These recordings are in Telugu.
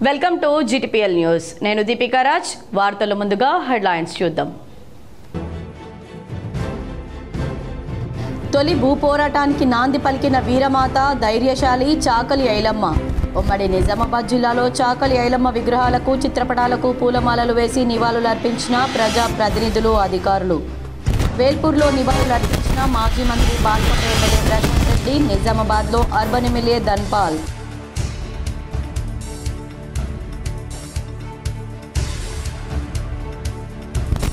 Welcome to GTPL news. నేను దీపికా రాజ్. వార్తల ముందుగా హెడ్లైన్స్ చూద్దాం. తొలి భూ పోరాటానికి నాంది పలికిన వీరమాత ధైర్యశాలి చాకలి ఐలమ్మ. ఉమ్మడి నిజామాబాద్ జిల్లాలో చాకలి ఐలమ్మ విగ్రహాలకు చిత్రపటాలకు పూలమాలలు వేసి నివాళులర్పించిన ప్రజా ప్రతినిధులు, అధికారులు. వేల్పూర్లో నివాళులర్పించిన మాజీ మంత్రి బాల్కొండ ఎమ్మెల్యే ప్రశాంత్ రెడ్డి. నిజామాబాద్లో అర్బన్ ఎమ్మెల్యే ధన్పాల్.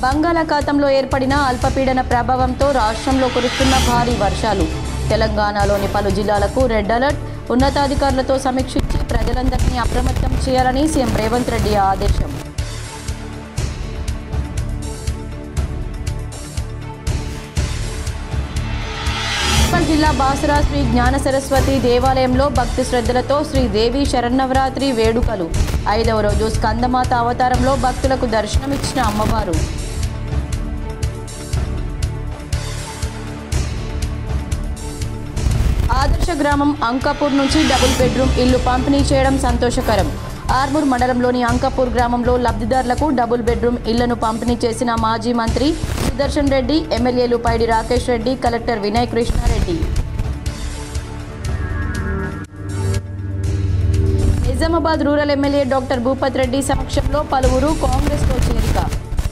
బంగాళాఖాతంలో ఏర్పడిన అల్పపీడన ప్రభావంతో రాష్ట్రంలో కురుస్తున్న భారీ వర్షాలు. తెలంగాణలోని పలు జిల్లాలకు రెడ్ అలర్ట్. ఉన్నతాధికారులతో సమీక్షించి ప్రజలందరినీ అప్రమత్తం చేయాలని సీఎం రేవంత్ రెడ్డి ఆదేశం. జిల్లా బాసరా శ్రీ జ్ఞాన సరస్వతి దేవాలయంలో భక్తి శ్రద్ధలతో శ్రీదేవి శరన్నవరాత్రి వేడుకలు. 5వ రోజు స్కందమాత అవతారంలో భక్తులకు దర్శనమిచ్చిన అమ్మవారు. ఆదర్శ గ్రామం అంకాపూర్ నుంచి డబుల్ బెడ్రూమ్ ఇల్లు పంపిణీ చేయడం సంతోషకరం. ఆర్మూర్ మండలంలోని అంకాపూర్ గ్రామంలో లబ్ధిదారులకు డబుల్ బెడ్రూమ్ ఇళ్లను పంపిణీ చేసిన మాజీ మంత్రి సుదర్శన్ రెడ్డి, ఎమ్మెల్యేలు Paidi Rakesh Reddy, collector Vinay Krishna Reddy. Nizamabad rural MLA doctor Bhupath Reddy సమక్షంలో పలువురు కాంగ్రెస్లో చేరిక.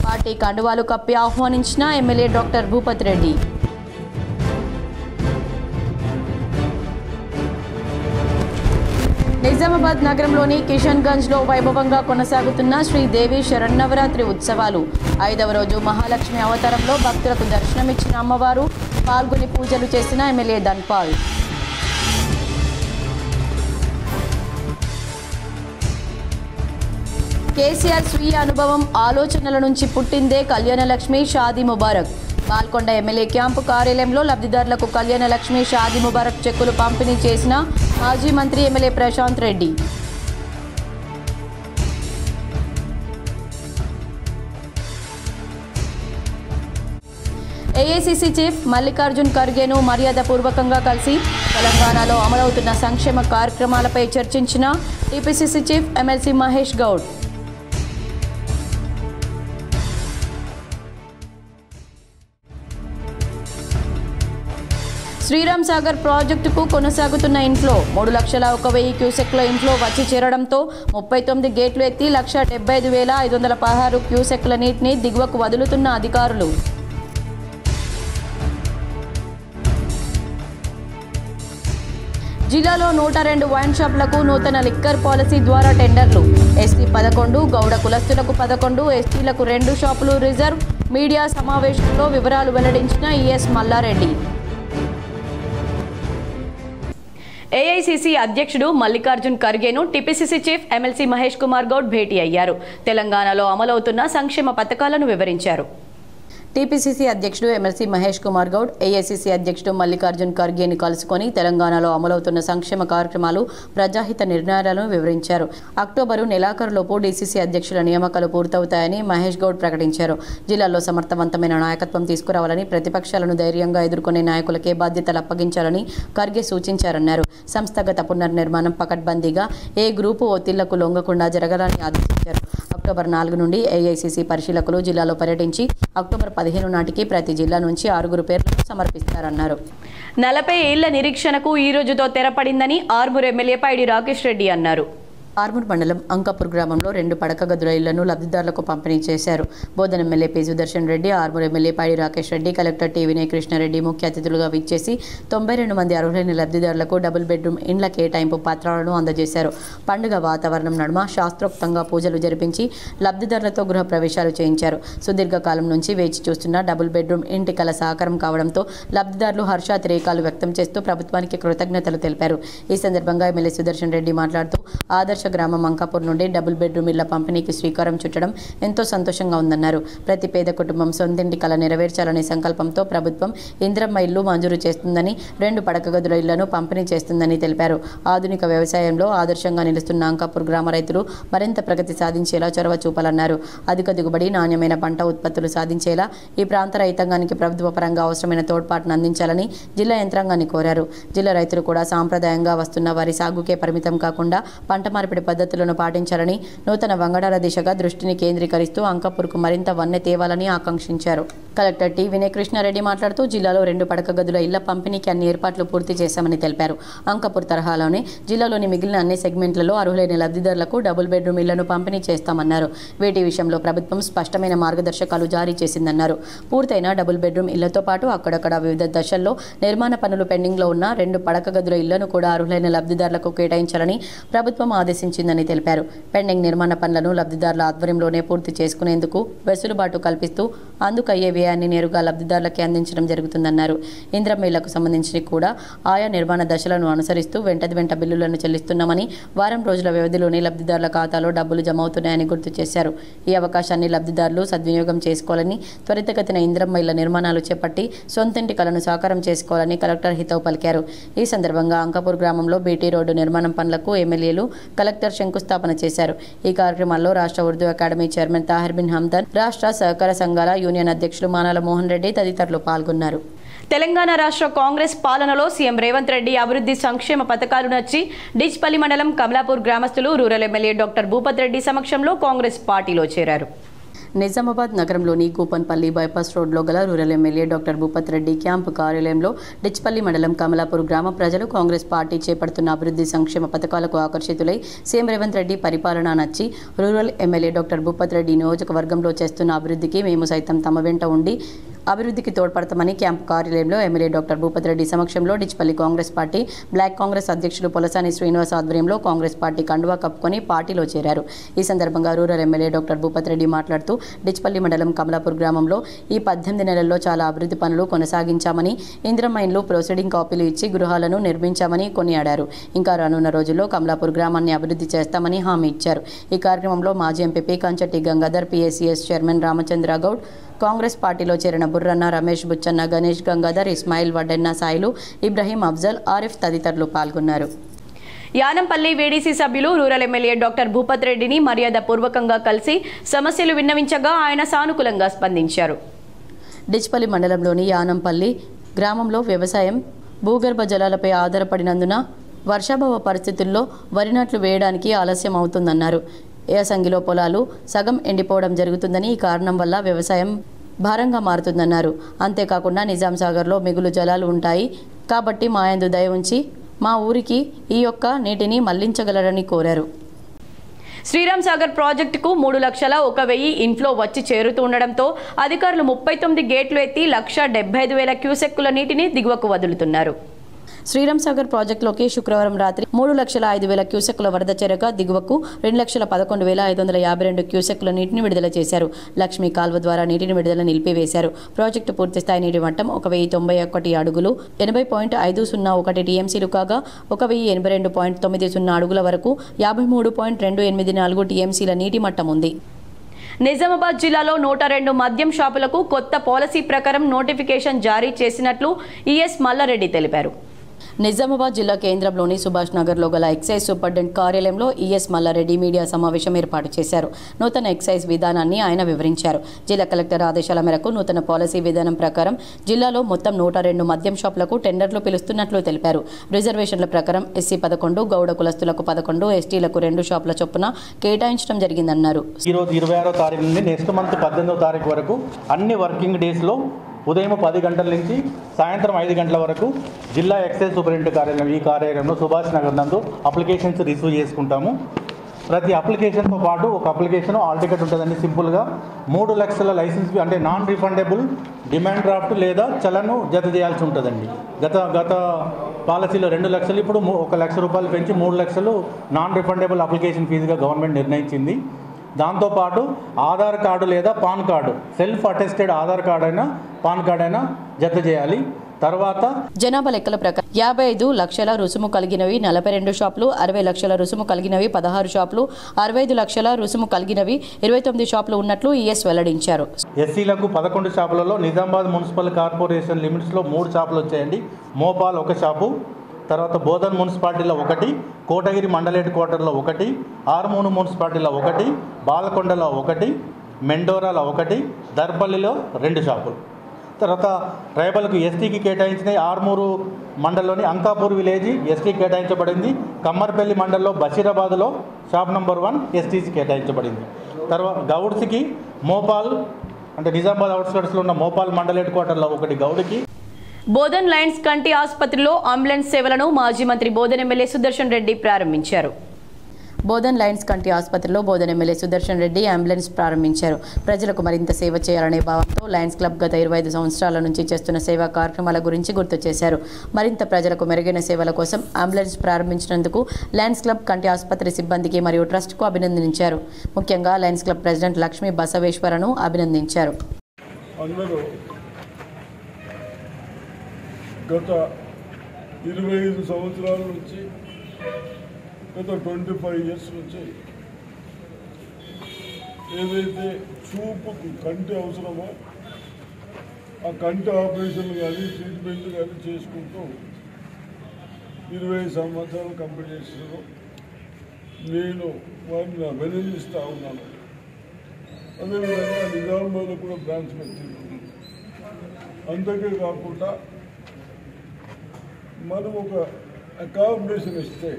పార్టీ కండువాలు కప్పి ఆహ్వానించిన ఎమ్మెల్యే డాక్టర్ భూపత్ రెడ్డి. నిజామాబాద్ నగరంలోని కిషన్గంజ్లో వైభవంగా కొనసాగుతున్న శ్రీదేవి శరన్నవరాత్రి ఉత్సవాలు. 5వ రోజు మహాలక్ష్మి అవతారంలో భక్తులకు దర్శనమిచ్చిన అమ్మవారు. పాల్గొని పూజలు చేసిన ఎమ్మెల్యే ధన్పాల్. కేసీఆర్ స్వీయ అనుభవం, ఆలోచనల నుంచి పుట్టిందే కళ్యాణలక్ష్మి షాదీ ముబారక్. బాల్కొండ ఎమ్మెల్యే క్యాంపు కార్యాలయంలో లబ్ధిదారులకు కళ్యాణలక్ష్మి షాదీ ముబారక్ చెక్కులు పంపిణీ చేసిన మాజీ మంత్రి ఎమ్మెల్యే ప్రశాంత్ రెడ్డి. ఏఐసిసి చీఫ్ మల్లికార్జున్ ఖర్గేను మర్యాదపూర్వకంగా కలిసి తెలంగాణలో అమలవుతున్న సంక్షేమ కార్యక్రమాలపై చర్చించిన TPCC chief MLC Mahesh Goud. Sriram Sagar ప్రాజెక్టుకు కొనసాగుతున్న ఇన్ఫ్లో 3,01,000 క్యూసెక్ల ఇన్ఫ్లో వచ్చి చేరడంతో 39 గేట్లు ఎత్తి 1,75,516 క్యూసెక్ల నీటిని దిగువకు వదులుతున్న అధికారులు. జిల్లాలో 102 వైన్ షాపులకు నూతన లిక్కర్ పాలసీ ద్వారా టెండర్లు. ఎస్టీ 11, గౌడ కులస్తులకు 11, ఎస్టీలకు 2 షాపులు రిజర్వ్. మీడియా సమావేశంలో వివరాలు వెల్లడించిన ఈఎస్ మల్లారెడ్డి. ఏఐసిసి అధ్యక్షుడు మల్లికార్జున్ ఖర్గేను TPCC chief MLC Mahesh Kumar Goud భేటీ అయ్యారు. తెలంగాణలో అమలవుతున్న సంక్షేమ పథకాలను వివరించారు. టీపీసీసీ అధ్యక్షుడు ఎమ్మెల్సీ మహేష్ కుమార్ గౌడ్ ఏఐసిసి అధ్యక్షుడు మల్లికార్జున్ ఖర్గేని కలుసుకొని తెలంగాణలో అమలవుతున్న సంక్షేమ కార్యక్రమాలు, ప్రజాహిత నిర్ణయాలను వివరించారు. అక్టోబరు నెలాఖరులోపు డీసీసీ అధ్యక్షుల నియామకాలు పూర్తవుతాయని మహేష్ గౌడ్ ప్రకటించారు. జిల్లాలో సమర్థవంతమైన నాయకత్వం తీసుకురావాలని, ప్రతిపక్షాలను ధైర్యంగా ఎదుర్కొనే నాయకులకే బాధ్యతలు అప్పగించాలని ఖర్గే సూచించారన్నారు. సంస్థాగత పునర్నిర్మాణం పకడ్బందీగా ఏ గ్రూపు ఒత్తిళ్లకు లొంగకుండా జరగాలని ఆదేశించారు. అక్టోబర్ 4 నుండి ఏఐసిసి పరిశీలకులు జిల్లాలో పర్యటించి అక్టోబర్ 15 నాటికి ప్రతి జిల్లా నుంచి 6 పేర్లను సమర్పిస్తారన్నారు. 40 ఏళ్ల నిరీక్షణకు ఈ రోజుతో తెరపడిందని ఆర్మూర్ ఎమ్మెల్యే పైడి రాకేష్ రెడ్డి అన్నారు. ఆర్మూర్ మండలం అంకాపూర్ గ్రామంలో 2 పడక గదుల ఇళ్లను లబ్ధిదారులకు పంపిణీ చేశారు. Bodhan MLA P Sudarshan Reddy, Armoor MLA Paidi Rakesh Reddy, collector T Vinay Krishna Reddy ముఖ్య అతిథులుగా విచ్చేసి 92 మంది అర్హులైన లబ్ధిదారులకు డబుల్ బెడ్రూమ్ ఇండ్ల కేటాయింపు పత్రాలను అందజేశారు. పండుగ వాతావరణం నడుమ శాస్త్రోక్తంగా పూజలు జరిపించి లబ్ధిదారులతో గృహ ప్రవేశాలు చేయించారు. సుదీర్ఘకాలం నుంచి వేచి చూస్తున్న డబుల్ బెడ్రూమ్ ఇంటి కల సాకారం కావడంతో లబ్ధిదారులు హర్షాతిరేకాలు వ్యక్తం చేస్తూ ప్రభుత్వానికి కృతజ్ఞతలు తెలిపారు. ఈ సందర్భంగా ఎమ్మెల్యే సుదర్శన్ రెడ్డి మాట్లాడుతూ ఆదర్శ గ్రామం అంకాపూర్ నుండి డబుల్ బెడ్రూమ్ ఇళ్ల పంపిణీకి శ్రీకారం చుట్టడం ఎంతో సంతోషంగా ఉందన్నారు. ప్రతి పేద కుటుంబం సొంతింటి కల నెరవేర్చాలనే సంకల్పంతో ప్రభుత్వం ఇందిరమ్మ ఇల్లు మంజూరు చేస్తుందని, 2 పడక గదుల ఇళ్లను పంపిణీ చేస్తుందని తెలిపారు. ఆధునిక వ్యవసాయంలో ఆదర్శంగా నిలుస్తున్న అంకాపూర్ గ్రామ రైతులు మరింత ప్రగతి సాధించేలా చొరవ చూపాలన్నారు. అధిక దిగుబడి, నాణ్యమైన పంట ఉత్పత్తులు సాధించేలా ఈ ప్రాంత రైతాంగానికి ప్రభుత్వ పరంగా అవసరమైన తోడ్పాటును అందించాలని జిల్లా యంత్రాంగాన్ని కోరారు. జిల్లా రైతులు కూడా సాంప్రదాయంగా వస్తున్న వరి సాగుకే పరిమితం కాకుండా పంట మార్పిడి మార్పిడి పద్ధతులను పాటించాలని, నూతన వంగడాల దిశగా దృష్టిని కేంద్రీకరిస్తూ అంకాపూర్కు మరింత వన్నె తేవాలని ఆకాంక్షించారు. Collector T. వినయ్ కృష్ణారెడ్డి మాట్లాడుతూ జిల్లాలో 2 పడక గదుల ఇళ్ల పంపిణీకి అన్ని ఏర్పాట్లు పూర్తి చేశామని తెలిపారు. అంకాపూర్ తరహాలోనే జిల్లాలోని మిగిలిన అన్ని సెగ్మెంట్లలో అర్హులైన లబ్ధిదారులకు డబుల్ బెడ్రూమ్ ఇళ్లను పంపిణీ చేస్తామన్నారు. వీటి విషయంలో ప్రభుత్వం స్పష్టమైన మార్గదర్శకాలు జారీ చేసిందన్నారు. పూర్తయిన డబుల్ బెడ్రూమ్ ఇళ్లతో పాటు అక్కడక్కడ వివిధ దశల్లో నిర్మాణ పనులు పెండింగ్లో ఉన్న 2 పడక గదుల ఇళ్లను కూడా అర్హులైన లబ్ధిదారులకు కేటాయించాలని ప్రభుత్వం ఆదేశించిందని తెలిపారు. పెండింగ్ నిర్మాణ పనులను లబ్ధిదారుల ఆధ్వర్యంలోనే పూర్తి చేసుకునేందుకు వెసులుబాటు కల్పిస్తూ అందుకయ్యే వ్యయాన్ని నేరుగా లబ్ధిదారులకే అందించడం జరుగుతుందన్నారు. ఇందిరమ్మ ఇళ్లకు సంబంధించి కూడా ఆయా నిర్మాణ దశలను అనుసరిస్తూ వెంట బిల్లులను చెల్లిస్తున్నామని, వారం రోజుల వ్యవధిలోనే లబ్ధిదారుల ఖాతాలో డబ్బులు జమ అవుతున్నాయని గుర్తు చేశారు. ఈ అవకాశాన్ని లబ్ధిదారులు సద్వినియోగం చేసుకోవాలని, త్వరితగతిన ఇందిరమ్మ ఇళ్ల నిర్మాణాలు చేపట్టి సొంతింటి కలను సాకారం చేసుకోవాలని కలెక్టర్ హితవు పలికారు. ఈ సందర్భంగా అంకాపూర్ గ్రామంలో బీటీ రోడ్డు నిర్మాణం పనులకు ఎమ్మెల్యేలు, కలెక్టర్ శంకుస్థాపన చేశారు. ఈ కార్యక్రమాల్లో రాష్ట్ర ఉర్దూ అకాడమీ చైర్మన్ తాహిర్ బిన్ హమ్దన్, రాష్ట్ర సహకార సంఘాల యూనియన్ అధ్యక్షులు మానాల మోహన్ రెడ్డి తదితరులు పాల్గొన్నారు. తెలంగాణ రాష్ట్ర కాంగ్రెస్ పాలనలో సీఎం రేవంత్ రెడ్డి అభివృద్ధి సంక్షేమ పథకాలు నచ్చి డిచ్పల్లి మండలం కమలాపూర్ గ్రామస్తులు rural MLA doctor Bhupath Reddy సమక్షంలో కాంగ్రెస్ పార్టీలో చేరారు. నిజామాబాద్ నగరంలోని కూపన్పల్లి బైపాస్ రోడ్లో గల rural MLA doctor Bhupath Reddy camp కార్యాలయంలో డిచ్పల్లి మండలం కమలాపూర్ గ్రామ ప్రజలు కాంగ్రెస్ పార్టీ చేపడుతున్న అభివృద్ధి సంక్షేమ పథకాలకు ఆకర్షితులై సీఎం రేవంత్ రెడ్డి పరిపాలన నచ్చి rural MLA doctor Bhupath Reddy నియోజకవర్గంలో చేస్తున్న అభివృద్ధికి మేము సైతం తమ వెంట ఉండి అభివృద్ధికి తోడ్పడతామని క్యాంపు కార్యాలయంలో ఎమ్మెల్యే డాక్టర్ భూపత్ రెడ్డి సమక్షంలో డిచ్పల్లి కాంగ్రెస్ పార్టీ బ్లాక్ కాంగ్రెస్ అధ్యక్షులు పొలసాని శ్రీనివాస్ ఆధ్వర్యంలో కాంగ్రెస్ పార్టీ కండువా కప్పుకొని పార్టీలో చేరారు. ఈ సందర్భంగా rural MLA doctor Bhupath Reddy మాట్లాడుతూ డిచ్పల్లి మండలం కమలాపూర్ గ్రామంలో ఈ 18 నెలల్లో చాలా అభివృద్ధి పనులు కొనసాగించామని, ఇందిరమ్మ ఇండ్లు ప్రొసీడింగ్ కాపీలు ఇచ్చి గృహాలను నిర్మించామని కొనియాడారు. ఇంకా రానున్న రోజుల్లో కమలాపూర్ గ్రామాన్ని అభివృద్ధి చేస్తామని హామీ ఇచ్చారు. ఈ కార్యక్రమంలో మాజీ MP Kanchati Gangadhar, PSCS chairman Ramachandra Goud, Congress పార్టీలో చేరిన బుర్రన్న, రమేష్, బుచ్చన్న, గణేష్, గంగాధర్, ఇస్మాయిల్, వడ్డెన్న, సాయిలు, ఇబ్రహీం, అఫ్జల్, ఆరిఫ్ తదితరులు పాల్గొన్నారు. యానంపల్లి వీడీసీ సభ్యులు రూరల్ ఎమ్మెల్యే డాక్టర్ భూపత్ రెడ్డిని మర్యాదపూర్వకంగా కలిసి సమస్యలు విన్నవించగా ఆయన సానుకూలంగా స్పందించారు. డిచ్పల్లి మండలంలోని యానంపల్లి గ్రామంలో వ్యవసాయం భూగర్భ జలాలపై ఆధారపడినందున వర్షాభావ పరిస్థితుల్లో వరి నాట్లు వేయడానికి ఆలస్యం అవుతుందన్నారు. యాసంగిలో పొలాలు సగం ఎండిపోవడం జరుగుతుందని, ఈ కారణం వల్ల వ్యవసాయం భారంగా మారుతుందన్నారు. అంతేకాకుండా నిజాం సాగర్లో మిగులు జలాలు ఉంటాయి కాబట్టి మా యందు దయ ఉంచి మా ఊరికి ఈ యొక్క నీటిని మళ్లించగలరని కోరారు. శ్రీరామ్ సాగర్ ప్రాజెక్టుకు 3,01,000 ఇన్ఫ్లో వచ్చి చేరుతుండడంతో అధికారులు 39 గేట్లు ఎత్తి 1,75,000 క్యూసెక్కుల నీటిని దిగువకు వదులుతున్నారు. శ్రీరామ్ సాగర్ ప్రాజెక్టులోకి శుక్రవారం రాత్రి 3,05,000 క్యూసెక్కుల వరద చేరగా దిగువకు 2,11,552 క్యూసెక్కుల నీటిని విడుదల చేశారు. లక్ష్మీ కాల్వ ద్వారా నీటిని విడుదల నిలిపివేశారు. ప్రాజెక్టు పూర్తిస్థాయి నీటి మట్టం 1,091 అడుగులు 80.501 టీఎంసీలు కాగా 1,082.90 అడుగుల వరకు 53.284 టీఎంసీల నీటి మట్టం ఉంది. నిజామాబాద్ జిల్లాలో 102 మద్యం షాపులకు కొత్త పాలసీ ప్రకారం నోటిఫికేషన్ జారీ చేసినట్లు ఈఎస్ మల్లారెడ్డి తెలిపారు. నిజామాబాద్ జిల్లా కేంద్రంలోని సుభాష్ నగర్లో గల ఎక్సైజ్ సూపరింటెండెంట్ కార్యాలయంలో ఈఎస్ మల్లారెడ్డి మీడియా సమావేశం ఏర్పాటు చేశారు. నూతన ఎక్సైజ్ విధానాన్ని ఆయన వివరించారు. జిల్లా కలెక్టర్ ఆదేశాల మేరకు నూతన పాలసీ విధానం ప్రకారం జిల్లాలో మొత్తం 102 మద్యం షాపులకు టెండర్లు పిలుస్తున్నట్లు తెలిపారు. రిజర్వేషన్ల ప్రకారం ఎస్సీ 11, గౌడ కులస్తులకు 11, ఎస్టీలకు 2 షాపుల చొప్పున కేటాయించడం జరిగిందన్నారు. ఈరోజు 26వ తారీఖు నుండి నెక్స్ట్ మంత్ 18వ తారీఖు వరకు అన్ని వర్కింగ్ డేస్లో ఉదయం 10 గంటల నుంచి సాయంత్రం 5 గంటల వరకు జిల్లా ఎక్సైజ్ సూపరింటెండెంట్ కార్యాలయం ఈ కార్యాలయంలో సుభాష్ నగర్ నందు అప్లికేషన్స్ రిసీవ్ చేసుకుంటాము. ప్రతి అప్లికేషన్తో పాటు ఒక అప్లికేషన్ ఆల్ టికెట్ ఉంటుందండి. సింపుల్గా 3 లక్షల లైసెన్స్ అంటే నాన్ రిఫండబుల్ డిమాండ్ డ్రాఫ్ట్ లేదా చలను జత చేయాల్సి ఉంటుందండి. గత పాలసీలో 2 లక్షలు, ఇప్పుడు 1 లక్ష రూపాయలు పెంచి 3 లక్షలు నాన్ రిఫండబుల్ అప్లికేషన్ ఫీజుగా గవర్నమెంట్ నిర్ణయించింది. దాంతోపాటు ఆధార్ కార్డు లేదా pan card, self attested Aadhaar card అయినా పాన్ కార్డు అయినా జత చేయాలి. తర్వాత జనాభా లెక్కల ప్రకారం 55 లక్షల రుసుము కలిగినవి 42 షాపులు, 60 లక్షల రుసుము కలిగినవి 16 షాపులు, 65 లక్షల రుసుము కలిగినవి 29 షాపులు ఉన్నట్లు ఈఎస్ వెల్లడించారు. ఎస్సీలకు 11 షాపులలో నిజామాబాద్ మున్సిపల్ కార్పొరేషన్ లిమిట్స్లో 3 షాపులు వచ్చాయండి. మోపాల్ 1 షాపు, తర్వాత బోధన్ మున్సిపాలిటీలో 1, కోటగిరి మండల్ హెడ్ క్వార్టర్లో 1, ఆర్మూరు మున్సిపాలిటీలో 1, బాలకొండలో 1, మెండోరాలో 1, దర్పల్లిలో 2 షాపులు. తర్వాత ట్రైబల్కు ఎస్టీకి కేటాయించినవి ఆర్మూరు మండలంలోని అంకాపూర్ విలేజ్ ఎస్టీ కేటాయించబడింది. కమ్మర్పల్లి మండలంలో బషీరాబాద్లో షాప్ నంబర్ 1 ఎస్టీసీ కేటాయించబడింది. తర్వాత గౌడ్స్కి మోపాల్ అంటే నిజామాబాద్ అవుట్స్కట్స్లో ఉన్న మోపాల్ మండల్ హెడ్ క్వార్టర్లో ఒకటి గౌడ్కి. బోధన్ లయన్స్ కంటి ఆసుపత్రిలో అంబులెన్స్ సేవలను మాజీ మంత్రి బోధన్ ఎమ్మెల్యే సుదర్శన్ రెడ్డి ప్రారంభించారు. బోధన్ లయన్స్ కంటి ఆసుపత్రిలో బోధన్ ఎమ్మెల్యే సుదర్శన్ రెడ్డి అంబులెన్స్ ప్రారంభించారు. ప్రజలకు మరింత సేవ చేయాలనే భావంతో లయన్స్ క్లబ్ గత 25 సంవత్సరాల నుంచి చేస్తున్న సేవా కార్యక్రమాల గురించి గుర్తు చేశారు. మరింత ప్రజలకు మెరుగైన సేవల కోసం అంబులెన్స్ ప్రారంభించినందుకు లయన్స్ క్లబ్ కంటి ఆసుపత్రి సిబ్బందికి మరియు ట్రస్ట్కు అభినందించారు. ముఖ్యంగా లయన్స్ క్లబ్ ప్రెసిడెంట్ లక్ష్మీ బసవేశ్వరను అభినందించారు. గత 25 సంవత్సరాల నుంచి గత 25 ఇయర్స్ నుంచి ఏదైతే చూపుకు కంటి అవసరమో ఆ కంటి ఆపరేషన్లు కానీ ట్రీట్మెంట్లు కానీ చేసుకుంటూ 20 సంవత్సరాలు కంప్లీట్ చేస్తున్నాను. నేను వారిని అభినందిస్తూ ఉన్నాను. అదేవిధంగా నిజామాబాద్లో కూడా బ్రాంచ్ పెట్టింది. అంతకే కాకుండా మనం ఒక అకామిడేషన్ ఇస్తే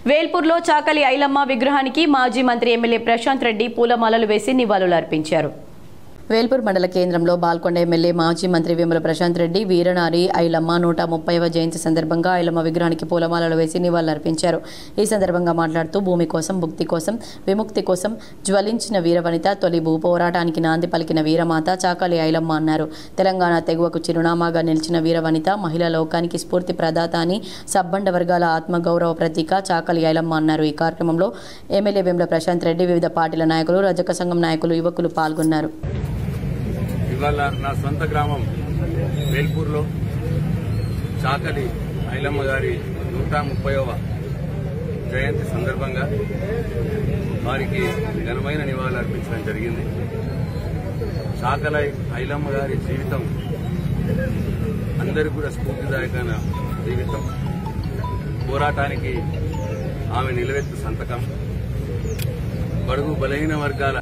వేల్పూర్లో చాకలి ఐలమ్మ విగ్రహానికి మాజీ మంత్రి ఎమ్మెల్యే ప్రశాంత్ రెడ్డి పూలమాలలు వేసి నివాళులర్పించారు. వేల్పూర్ మండల కేంద్రంలో బాల్కొండ ఎమ్మెల్యే మాజీ మంత్రి వేముల ప్రశాంత్ రెడ్డి వీరనారి ఐలమ్మ 130వ జయంతి సందర్భంగా ఐలమ్మ విగ్రహానికి పూలమాలలు వేసి నివాళులర్పించారు. ఈ సందర్భంగా మాట్లాడుతూ భూమి కోసం, భుక్తి కోసం, విముక్తి కోసం జ్వలించిన వీరవనిత, తొలి భూ పోరాటానికి నాంది పలికిన వీరమాత చాకలి ఐలమ్మ అన్నారు. తెలంగాణ తెగువకు చిరునామాగా నిలిచిన వీరవనిత, మహిళా లోకానికి స్ఫూర్తి ప్రదాత అని సబ్బండ వర్గాల ఆత్మగౌరవ ప్రతీక చాకలి ఐలమ్మ అన్నారు. ఈ కార్యక్రమంలో ఎమ్మెల్యే వేముల ప్రశాంత్ రెడ్డి, వివిధ పార్టీల నాయకులు, రజక సంఘం నాయకులు, యువకులు పాల్గొన్నారు. ఇవాళ నా సొంత గ్రామం వేల్పూర్లో చాకలి ఐలమ్మ గారి 130వ జయంతి సందర్భంగా వారికి ఘనమైన నివాళులు అర్పించడం జరిగింది. చాకలి ఐలమ్మ గారి జీవితం అందరికీ కూడా స్ఫూర్తిదాయకమైన జీవితం. పోరాటానికి ఆమె నిలవెత్తు సంతకం. బడుగు బలహీన వర్గాల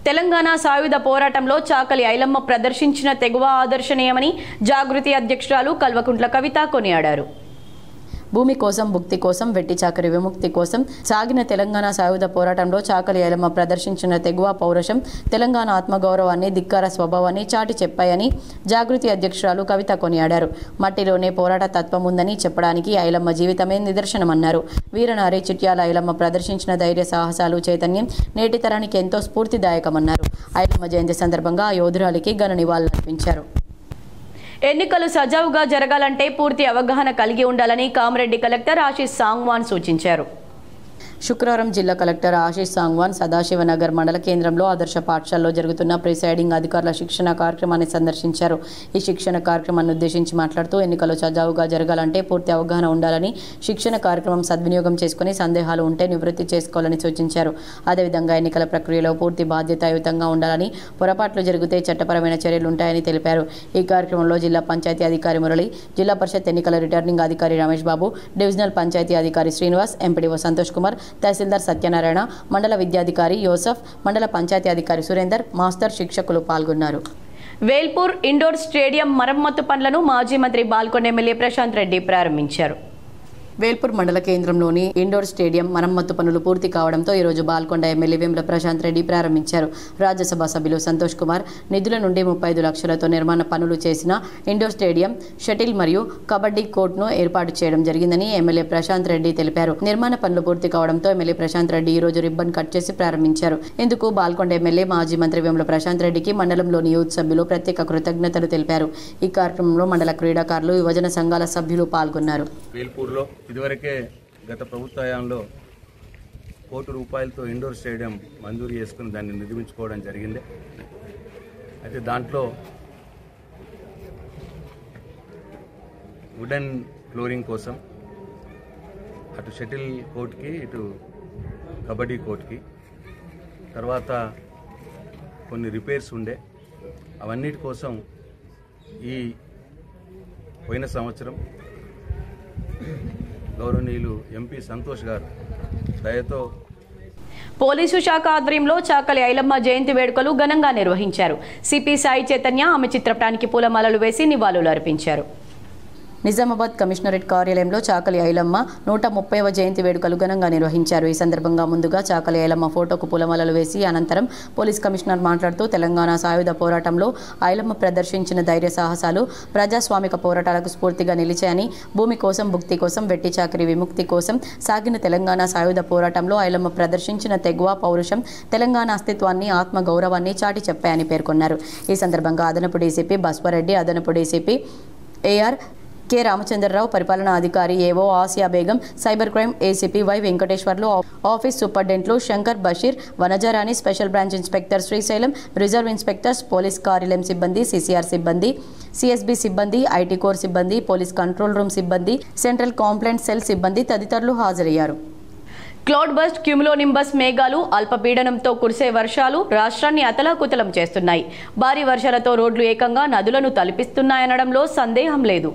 తెలంగాణ సాయుధ పోరాటంలో చాకలి ఐలమ్మ ప్రదర్శించిన తెగువ ఆదర్శనీయమని జాగృతి అధ్యక్షురాలు కల్వకుంట్ల కవిత కొనియాడారు. భూమి కోసం, భుక్తి కోసం, వెట్టి చాకరి విముక్తి కోసం సాగిన తెలంగాణ సాయుధ పోరాటంలో చాకలి ఐలమ్మ ప్రదర్శించిన తెగువ పౌరుషం తెలంగాణ ఆత్మగౌరవాన్ని, ధిక్కార స్వభావాన్ని చాటి చెప్పాయని జాగృతి అధ్యక్షురాలు కవిత కొనియాడారు. మట్టిలోనే పోరాట తత్వం ఉందని చెప్పడానికి ఐలమ్మ జీవితమే నిదర్శనమన్నారు. వీరనారి చిట్యాల ఐలమ్మ ప్రదర్శించిన ధైర్య సాహసాలు, చైతన్యం నేటి తరానికి ఎంతో స్ఫూర్తిదాయకమన్నారు. ఐలమ్మ జయంతి సందర్భంగా యోధురాలికి ఘన నివాళులర్పించారు. ఎన్నికలు సజావుగా జరగాలంటే పూర్తి అవగాహన కలిగి ఉండాలని కామారెడ్డి కలెక్టర్ ఆశీష్ సాంగ్వాన్ సూచించారు. శుక్రవారం జిల్లా కలెక్టర్ ఆశీష్ సాంగ్వాన్ సదాశివనగర్ మండల కేంద్రంలో ఆదర్శ పాఠశాలలో జరుగుతున్న ప్రిసైడింగ్ అధికారుల శిక్షణ కార్యక్రమాన్ని సందర్శించారు. ఈ శిక్షణ కార్యక్రమాన్ని ఉద్దేశించి మాట్లాడుతూ ఎన్నికలు సజావుగా జరగాలంటే పూర్తి అవగాహన ఉండాలని, శిక్షణ కార్యక్రమం సద్వినియోగం చేసుకుని సందేహాలు ఉంటే నివృత్తి చేసుకోవాలని సూచించారు. అదేవిధంగా ఎన్నికల ప్రక్రియలో పూర్తి బాధ్యతాయుతంగా ఉండాలని, పొరపాట్లు జరిగితే చట్టపరమైన చర్యలుంటాయని తెలిపారు. ఈ కార్యక్రమంలో జిల్లా పంచాయతీ అధికారి మురళి, జిల్లా పరిషత్ ఎన్నికల రిటర్నింగ్ అధికారి రమేష్ బాబు, డివిజనల్ పంచాయతీ అధికారి శ్రీనివాస్, ఎంపీడీఓ సంతోష్ కుమార్, తహసీల్దార్ సత్యనారాయణ, మండల విద్యాధికారి యోసఫ్, మండల పంచాయతీ అధికారి సురేందర్, మాస్టర్ శిక్షకులు పాల్గొన్నారు. వేల్పూర్ ఇండోర్ స్టేడియం మరమ్మతు పనులను మాజీ మంత్రి బాల్కొండ ఎమ్మెల్యే ప్రశాంత్ రెడ్డి ప్రారంభించారు. వేల్పూర్ మండల కేంద్రంలోని ఇండోర్ స్టేడియం మరమ్మతు పనులు పూర్తి కావడంతో ఈరోజు బాల్కొండ ఎమ్మెల్యే వేముల ప్రశాంత్ రెడ్డి ప్రారంభించారు. రాజ్యసభ సభ్యులు సంతోష్ కుమార్ నిధుల నుండి 35 లక్షలతో నిర్మాణ పనులు చేసిన ఇండోర్ స్టేడియం, షటిల్ మరియు కబడ్డీ కోర్టును ఏర్పాటు చేయడం జరిగిందని ఎమ్మెల్యే ప్రశాంత్ రెడ్డి తెలిపారు. నిర్మాణ పనులు పూర్తి కావడంతో ఎమ్మెల్యే ప్రశాంత్ రెడ్డి ఈ రోజు రిబ్బన్ కట్ చేసి ప్రారంభించారు. ఇందుకు బాల్కొండ ఎమ్మెల్యే మాజీ మంత్రి వేముల ప్రశాంత్ రెడ్డికి మండలంలోని యూత్ సభ్యులు ప్రత్యేక కృతజ్ఞతలు తెలిపారు. ఈ కార్యక్రమంలో మండల క్రీడాకారులు, యువజన సంఘాల సభ్యులు పాల్గొన్నారు. ఇదివరకే గత ప్రభుత్వ హయాంలో ₹1 కోటితో ఇండోర్ స్టేడియం మంజూరు చేసుకుని దాన్ని నిర్మించుకోవడం జరిగింది. అయితే దాంట్లో వుడెన్ ఫ్లోరింగ్ కోసం అటు షటిల్ కోర్ట్కి, ఇటు కబడ్డీ కోర్ట్కి, తర్వాత కొన్ని రిపేర్స్ ఉండే, అవన్నిటి కోసం ఈ పోయిన సంవత్సరం గౌరవనీయులు ఎంపీ సంతోష్ గారు దయతో పోలీసు శాఖ ఆధ్వర్యంలో చాకలి ఐలమ్మ జయంతి వేడుకలు ఘనంగా నిర్వహించారు. సిపి సాయి చైతన్య ఆమె చిత్రపటానికి పూలమాలలు వేసి నివాళులు అర్పించారు. నిజామాబాద్ కమిషనరేట్ కార్యాలయంలో చాకలి ఐలమ్మ 130వ జయంతి వేడుకలు ఘనంగా నిర్వహించారు. ఈ సందర్భంగా ముందుగా చాకలి ఐలమ్మ ఫోటోకు పూలమాలలు వేసి అనంతరం పోలీస్ కమిషనర్ మాట్లాడుతూ తెలంగాణ సాయుధ పోరాటంలో ఐలమ్మ ప్రదర్శించిన ధైర్య సాహసాలు ప్రజాస్వామిక పోరాటాలకు స్ఫూర్తిగా నిలిచాయని, భూమి కోసం భుక్తి కోసం వెట్టి చాకరీ విముక్తి కోసం సాగిన తెలంగాణ సాయుధ పోరాటంలో ఐలమ్మ ప్రదర్శించిన తెగువ పౌరుషం తెలంగాణ అస్తిత్వాన్ని ఆత్మ గౌరవాన్ని చాటి చెప్పాయని పేర్కొన్నారు. ఈ సందర్భంగా అదనపు డీసీపీ బస్వారెడ్డి, అదనపు డీసీపీ ఏఆర్ కె రామచంద్రరావు, పరిపాలనా అధికారి AO Asia Begum, cyber crime ACP Y Venkateswarlu, office సూపరింటెండెంట్లు Shankar, Basheer, Vanaja Rani, special branch inspector Srisailam, reserve inspectors, police కార్యాలయం సిబ్బంది, సిసిఆర్ సిబ్బంది, సిఎస్బి సిబ్బంది, ఐటీ కోర్ సిబ్బంది, పోలీస్ కంట్రోల్ రూమ్ సిబ్బంది, సెంట్రల్ కాంప్లైంట్ సెల్ సిబ్బంది తదితరులు హాజరయ్యారు. క్లౌడ్ బస్ట్, క్యూములోనింబస్ మేఘాలు, అల్పపీడనంతో కురిసే వర్షాలు రాష్ట్రాన్ని అతలాకుతలం చేస్తున్నాయి. భారీ వర్షాలతో రోడ్లు ఏకంగా నదులను తలపిస్తున్నాయనడంలో సందేహం లేదు.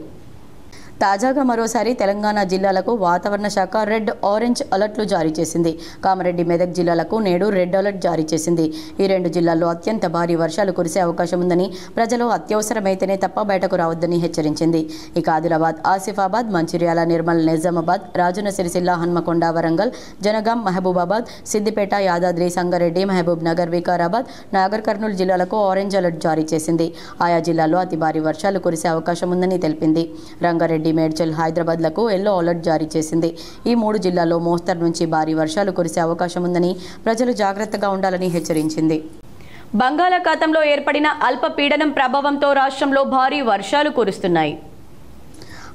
తాజాగా మరోసారి తెలంగాణ జిల్లాలకు వాతావరణ శాఖ రెడ్, ఆరెంజ్ అలర్ట్లు జారీ చేసింది. కామారెడ్డి, మెదక్ జిల్లాలకు నేడు రెడ్ అలర్ట్ జారీ చేసింది. ఈ రెండు జిల్లాల్లో అత్యంత భారీ వర్షాలు కురిసే అవకాశం ఉందని, ప్రజలు అత్యవసరమైతేనే తప్ప బయటకు రావద్దని హెచ్చరించింది. ఇక ఆదిలాబాద్, ఆసిఫాబాద్, మంచిర్యాల, నిర్మల్, నిజామాబాద్, రాజన్న సిరిసిల్ల, హన్మకొండ, వరంగల్, జనగాం, మహబూబాబాద్, సిద్దిపేట, యాదాద్రి, సంగారెడ్డి, మహబూబ్ నగర్, వికారాబాద్, నాగర్ కర్నూలు జిల్లాలకు ఆరెంజ్ అలర్ట్ జారీ చేసింది. ఆయా జిల్లాల్లో అతి భారీ వర్షాలు కురిసే అవకాశం ఉందని తెలిపింది. రంగారెడ్డి, మేడ్చల్, హైదరాబాద్లకు ఎల్లో అలర్ట్ జారీ చేసింది. ఈ మూడు జిల్లాల్లో మోస్తరు నుంచి భారీ వర్షాలు కురిసే అవకాశం ఉందని, ప్రజలు జాగ్రత్తగా ఉండాలని హెచ్చరించింది. బంగాళాఖాతంలో ఏర్పడిన అల్పపీడనం ప్రభావంతో రాష్ట్రంలో భారీ వర్షాలు కురుస్తున్నాయి.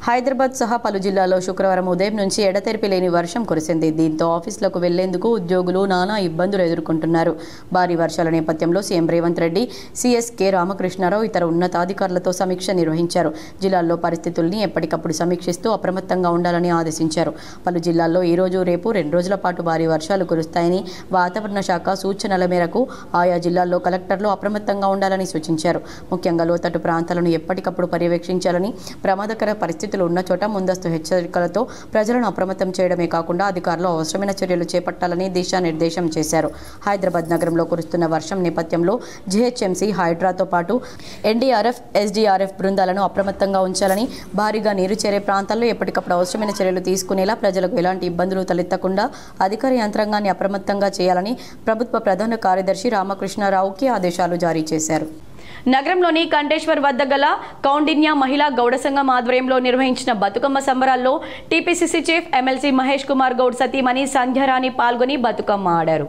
హైదరాబాద్ సహా పలు జిల్లాల్లో శుక్రవారం ఉదయం నుంచి ఎడతెరిపి లేని వర్షం కురిసింది. దీంతో ఆఫీసులకు వెళ్లేందుకు ఉద్యోగులు నానా ఇబ్బందులు ఎదుర్కొంటున్నారు. భారీ వర్షాల నేపథ్యంలో CM Revanth Reddy, CS K Ramakrishnarao ఇతర ఉన్నతాధికారులతో సమీక్ష నిర్వహించారు. జిల్లాల్లో పరిస్థితుల్ని ఎప్పటికప్పుడు సమీక్షిస్తూ అప్రమత్తంగా ఉండాలని ఆదేశించారు. పలు జిల్లాల్లో ఈ రోజు, రేపు 2 రోజుల పాటు భారీ వర్షాలు కురుస్తాయని వాతావరణ శాఖ సూచనల మేరకు ఆయా జిల్లాల్లో కలెక్టర్లు అప్రమత్తంగా ఉండాలని సూచించారు. ముఖ్యంగా లోతట్టు ప్రాంతాలను ఎప్పటికప్పుడు పర్యవేక్షించాలని, ప్రమాదకర పరిస్థితులు ఉన్న చోట ముందస్తు హెచ్చరికలతో ప్రజలను అప్రమత్తం చేయడమే కాకుండా అధికారులు అవసరమైన చర్యలు చేపట్టాలని దిశానిర్దేశం చేశారు. హైదరాబాద్ నగరంలో కురుస్తున్న వర్షం నేపథ్యంలో జీహెచ్ఎంసీ, హైడ్రాతో పాటు ఎన్డీఆర్ఎఫ్, ఎస్డీఆర్ఎఫ్ బృందాలను అప్రమత్తంగా ఉంచాలని, భారీగా నీరు చేరే ప్రాంతాల్లో ఎప్పటికప్పుడు అవసరమైన చర్యలు తీసుకునేలా ప్రజలకు ఎలాంటి ఇబ్బందులు తలెత్తకుండా అధికార యంత్రాంగాన్ని అప్రమత్తంగా చేయాలని ప్రభుత్వ ప్రధాన కార్యదర్శి రామకృష్ణారావుకి ఆదేశాలు జారీ చేశారు. నగరంలోని కంటేశ్వర్ వద్ద గల కౌండిన్య మహిళా గౌడ సంఘం ఆధ్వర్యంలో నిర్వహించిన బతుకమ్మ సంబరాల్లో TPCC chief MLC Mahesh Kumar Goud సతీమణి సంధ్యారాణి పాల్గొని బతుకమ్మ ఆడారు.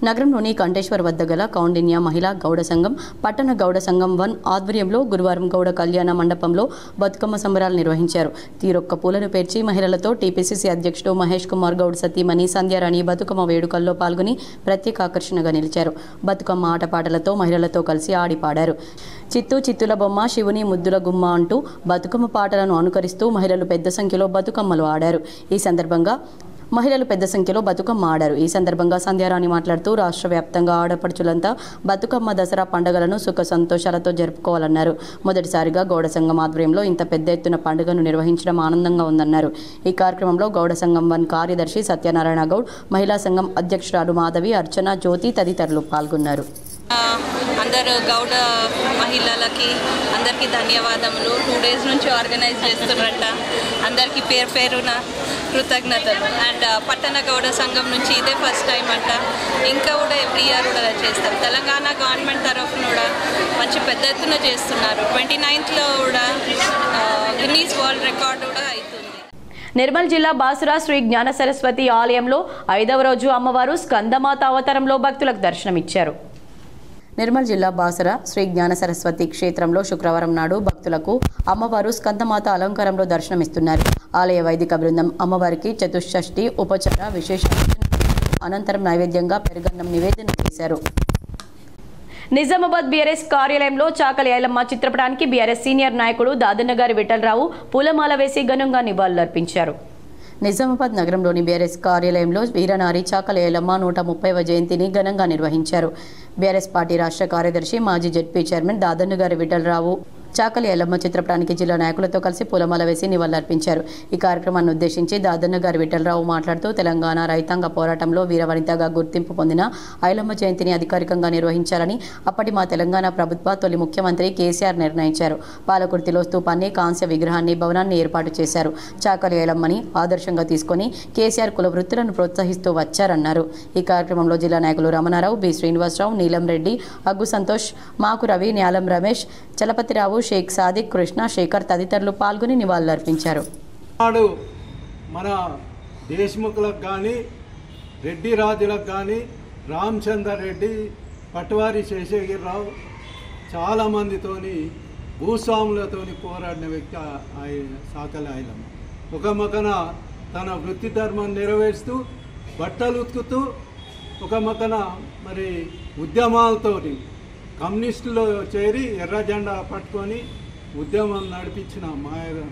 నగరంలోని కంటేశ్వర్ వద్ద గల కౌండిన్య మహిళా గౌడ సంఘం, పట్టణ గౌడ సంఘం 1 ఆధ్వర్యంలో గురువారం గౌడ కళ్యాణ మండపంలో బతుకమ్మ సంబరాలు నిర్వహించారు. తీరొక్క పూలను పేర్చి మహిళలతో టీపీసీసీ అధ్యక్షుడు మహేష్ కుమార్ గౌడ్ సతీమణి సంధ్యారాణి బతుకమ్మ వేడుకల్లో పాల్గొని ప్రత్యేక ఆకర్షణగా నిలిచారు. బతుకమ్మ ఆటపాటలతో మహిళలతో కలిసి ఆడి పాడారు. చిత్తుల బొమ్మ, శివుని ముద్దుల గుమ్మ అంటూ బతుకమ్మ పాటలను అనుకరిస్తూ మహిళలు పెద్ద సంఖ్యలో బతుకమ్మలు ఆడారు. ఈ సందర్భంగా సంధ్యారాణి మాట్లాడుతూ రాష్ట్ర వ్యాప్తంగా ఆడపడుచులంతా బతుకమ్మ, దసరా పండుగలను సుఖ సంతోషాలతో జరుపుకోవాలన్నారు. మొదటిసారిగా గౌడ సంఘం ఆధ్వర్యంలో ఇంత పెద్ద ఎత్తున పండుగను నిర్వహించడం ఆనందంగా ఉందన్నారు. ఈ కార్యక్రమంలో గౌడ సంఘం 1 కార్యదర్శి సత్యనారాయణ గౌడ్, మహిళా సంఘం అధ్యక్షురాలు మాధవి, అర్చన, జ్యోతి తదితరులు పాల్గొన్నారు. అందరూ గౌడ మహిళలకి అందరికీ ధన్యవాదములు. 2 డేస్ నుంచి ఆర్గనైజ్ చేస్తున్నారంట. అందరికీ పేరు పేరున కృతజ్ఞతలు. అండ్ పట్టణ గౌడ సంఘం నుంచి ఇదే ఫస్ట్ టైం అంట. ఇంకా కూడా ఎవ్రీ ఇయర్ కూడా చేస్తాం. తెలంగాణ గవర్నమెంట్ తరఫున కూడా మంచి పెద్ద ఎత్తున చేస్తున్నారు. 29th కూడా గిన్నీస్ వరల్డ్ రికార్డు కూడా అవుతుంది. నిర్మల్ జిల్లా బాసురా శ్రీ జ్ఞాన సరస్వతి ఆలయంలో 5వ రోజు అమ్మవారు స్కందమాత అవతారంలో భక్తులకు దర్శనమిచ్చారు. నిర్మల్ జిల్లా బాసర శ్రీ జ్ఞాన సరస్వతి క్షేత్రంలో శుక్రవారం నాడు భక్తులకు అమ్మవారు స్కందమాత అలంకారంలో దర్శనమిస్తున్నారు. ఆలయ వైదిక బృందం అమ్మవారికి చతుషష్ఠి ఉపచార విశేష అనంతరం నైవేద్యంగా పెరుగన్నం నివేదన చేశారు. నిజామాబాద్ బీఆర్ఎస్ కార్యాలయంలో చాకలి ఐలమ్మ చిత్రపటానికి బీఆర్ఎస్ సీనియర్ నాయకుడు దాదన్నగారి విఠలరావు పూలమాల వేసి ఘనంగా నివాళులర్పించారు. నిజామాబాద్ నగరంలోని బీఆర్ఎస్ కార్యాలయంలో వీరనారి చాకలి ఐలమ్మ 130వ జయంతిని ఘనంగా నిర్వహించారు. బీఆర్ఎస్ పార్టీ రాష్ట్ర కార్యదర్శి, మాజీ జెడ్పీ చైర్మన్ దాదన్నగారి విఠలరావు చాకలి ఐలమ్మ చిత్రపటానికి జిల్లా నాయకులతో కలిసి పూలమాల వేసి నివాళులర్పించారు. ఈ కార్యక్రమాన్ని ఉద్దేశించి దాదన్న గారి విఠలరావు మాట్లాడుతూ తెలంగాణ రైతాంగ పోరాటంలో వీరవనితగా గుర్తింపు పొందిన ఐలమ్మ జయంతిని అధికారికంగా నిర్వహించాలని అప్పటి మా తెలంగాణ ప్రభుత్వ తొలి ముఖ్యమంత్రి కేసీఆర్ నిర్ణయించారు. పాలకుర్తిలో స్తూపాన్ని, కాంస్య విగ్రహాన్ని, భవనాన్ని ఏర్పాటు చేశారు. చాకలి ఐలమ్మని ఆదర్శంగా తీసుకొని కేసీఆర్ కుల వృత్తులను ప్రోత్సహిస్తూ వచ్చారన్నారు. ఈ కార్యక్రమంలో జిల్లా నాయకులు రమణారావు, బి శ్రీనివాసరావు, నీలం రెడ్డి, అగ్గు సంతోష్, మాకు రవి, న్యాలం రమేష్, చలపతిరావు, షేక్ సాదిక్, కృష్ణ, శేఖర్ తదితరులు పాల్గొని నివాళులర్పించారు. మన దేశముఖులకు కానీ, రెడ్డి రాజులకు కానీ, రామచందర్ రెడ్డి, పట్వారి శేషగిరిరావు చాలామందితోని భూస్వాములతోని పోరాడిన వ్యక్తి చాకలి ఐలమ్మ. ఒక మకన తన వృత్తి ధర్మం నెరవేరుస్తూ బట్టలు ఉతుకుతూ, ఒక మకన మరి ఉద్యమాలతోటి కమ్యూనిస్టులో చేరి ఎర్ర జెండా పట్టుకొని ఉద్యమం నడిపించిన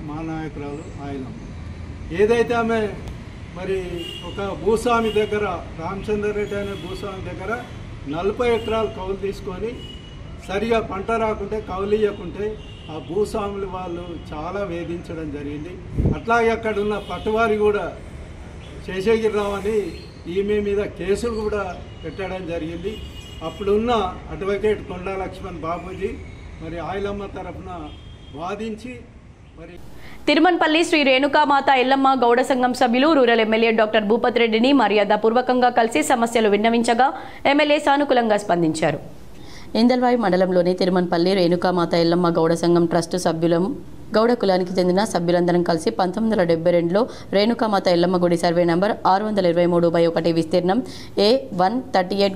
మా నాయకురాలు ఐలమ్మ. ఏదైతే ఆమె మరి ఒక భూస్వామి దగ్గర, రామచందర్ రెడ్డి అనే భూస్వామి దగ్గర 40 ఎకరాలు కౌలు తీసుకొని సరిగా పంట రాకుంటే, కౌలు ఇవ్వకుంటే ఆ భూస్వాములు వాళ్ళు చాలా వేధించడం జరిగింది. అట్లాగే అక్కడ ఉన్న పట్టువారి కూడా శేషగిరిరావు అని ఈమె మీద కేసులు కూడా పెట్టడం జరిగింది. అప్పుడున్న అడ్వకేట్ కొండా లక్ష్మణ్ బాబూజీ మరి ఐలమ్మ తరఫున వాదించి మరి తిరుమన్పల్లి శ్రీ రేణుకామాత ఎల్లమ్మ గౌడ సంఘం సభ్యులు రూరల్ ఎమ్మెల్యే డాక్టర్ భూపత్ రెడ్డిని మర్యాదపూర్వకంగా కలిసి సమస్యలు విన్నవించగా ఎమ్మెల్యే సానుకూలంగా స్పందించారు. ఇందల్వాయి మండలంలోని తిరుమన్పల్లి రేణుకామాత ఎల్లమ్మ గౌడ సంఘం ట్రస్టు సభ్యులం గౌడ కులానికి చెందిన సభ్యులందరం కలిసి 1972లో రేణుకామాత ఎల్లమ్మ గుడి సర్వే నంబర్ 623/1 విస్తీర్ణం A138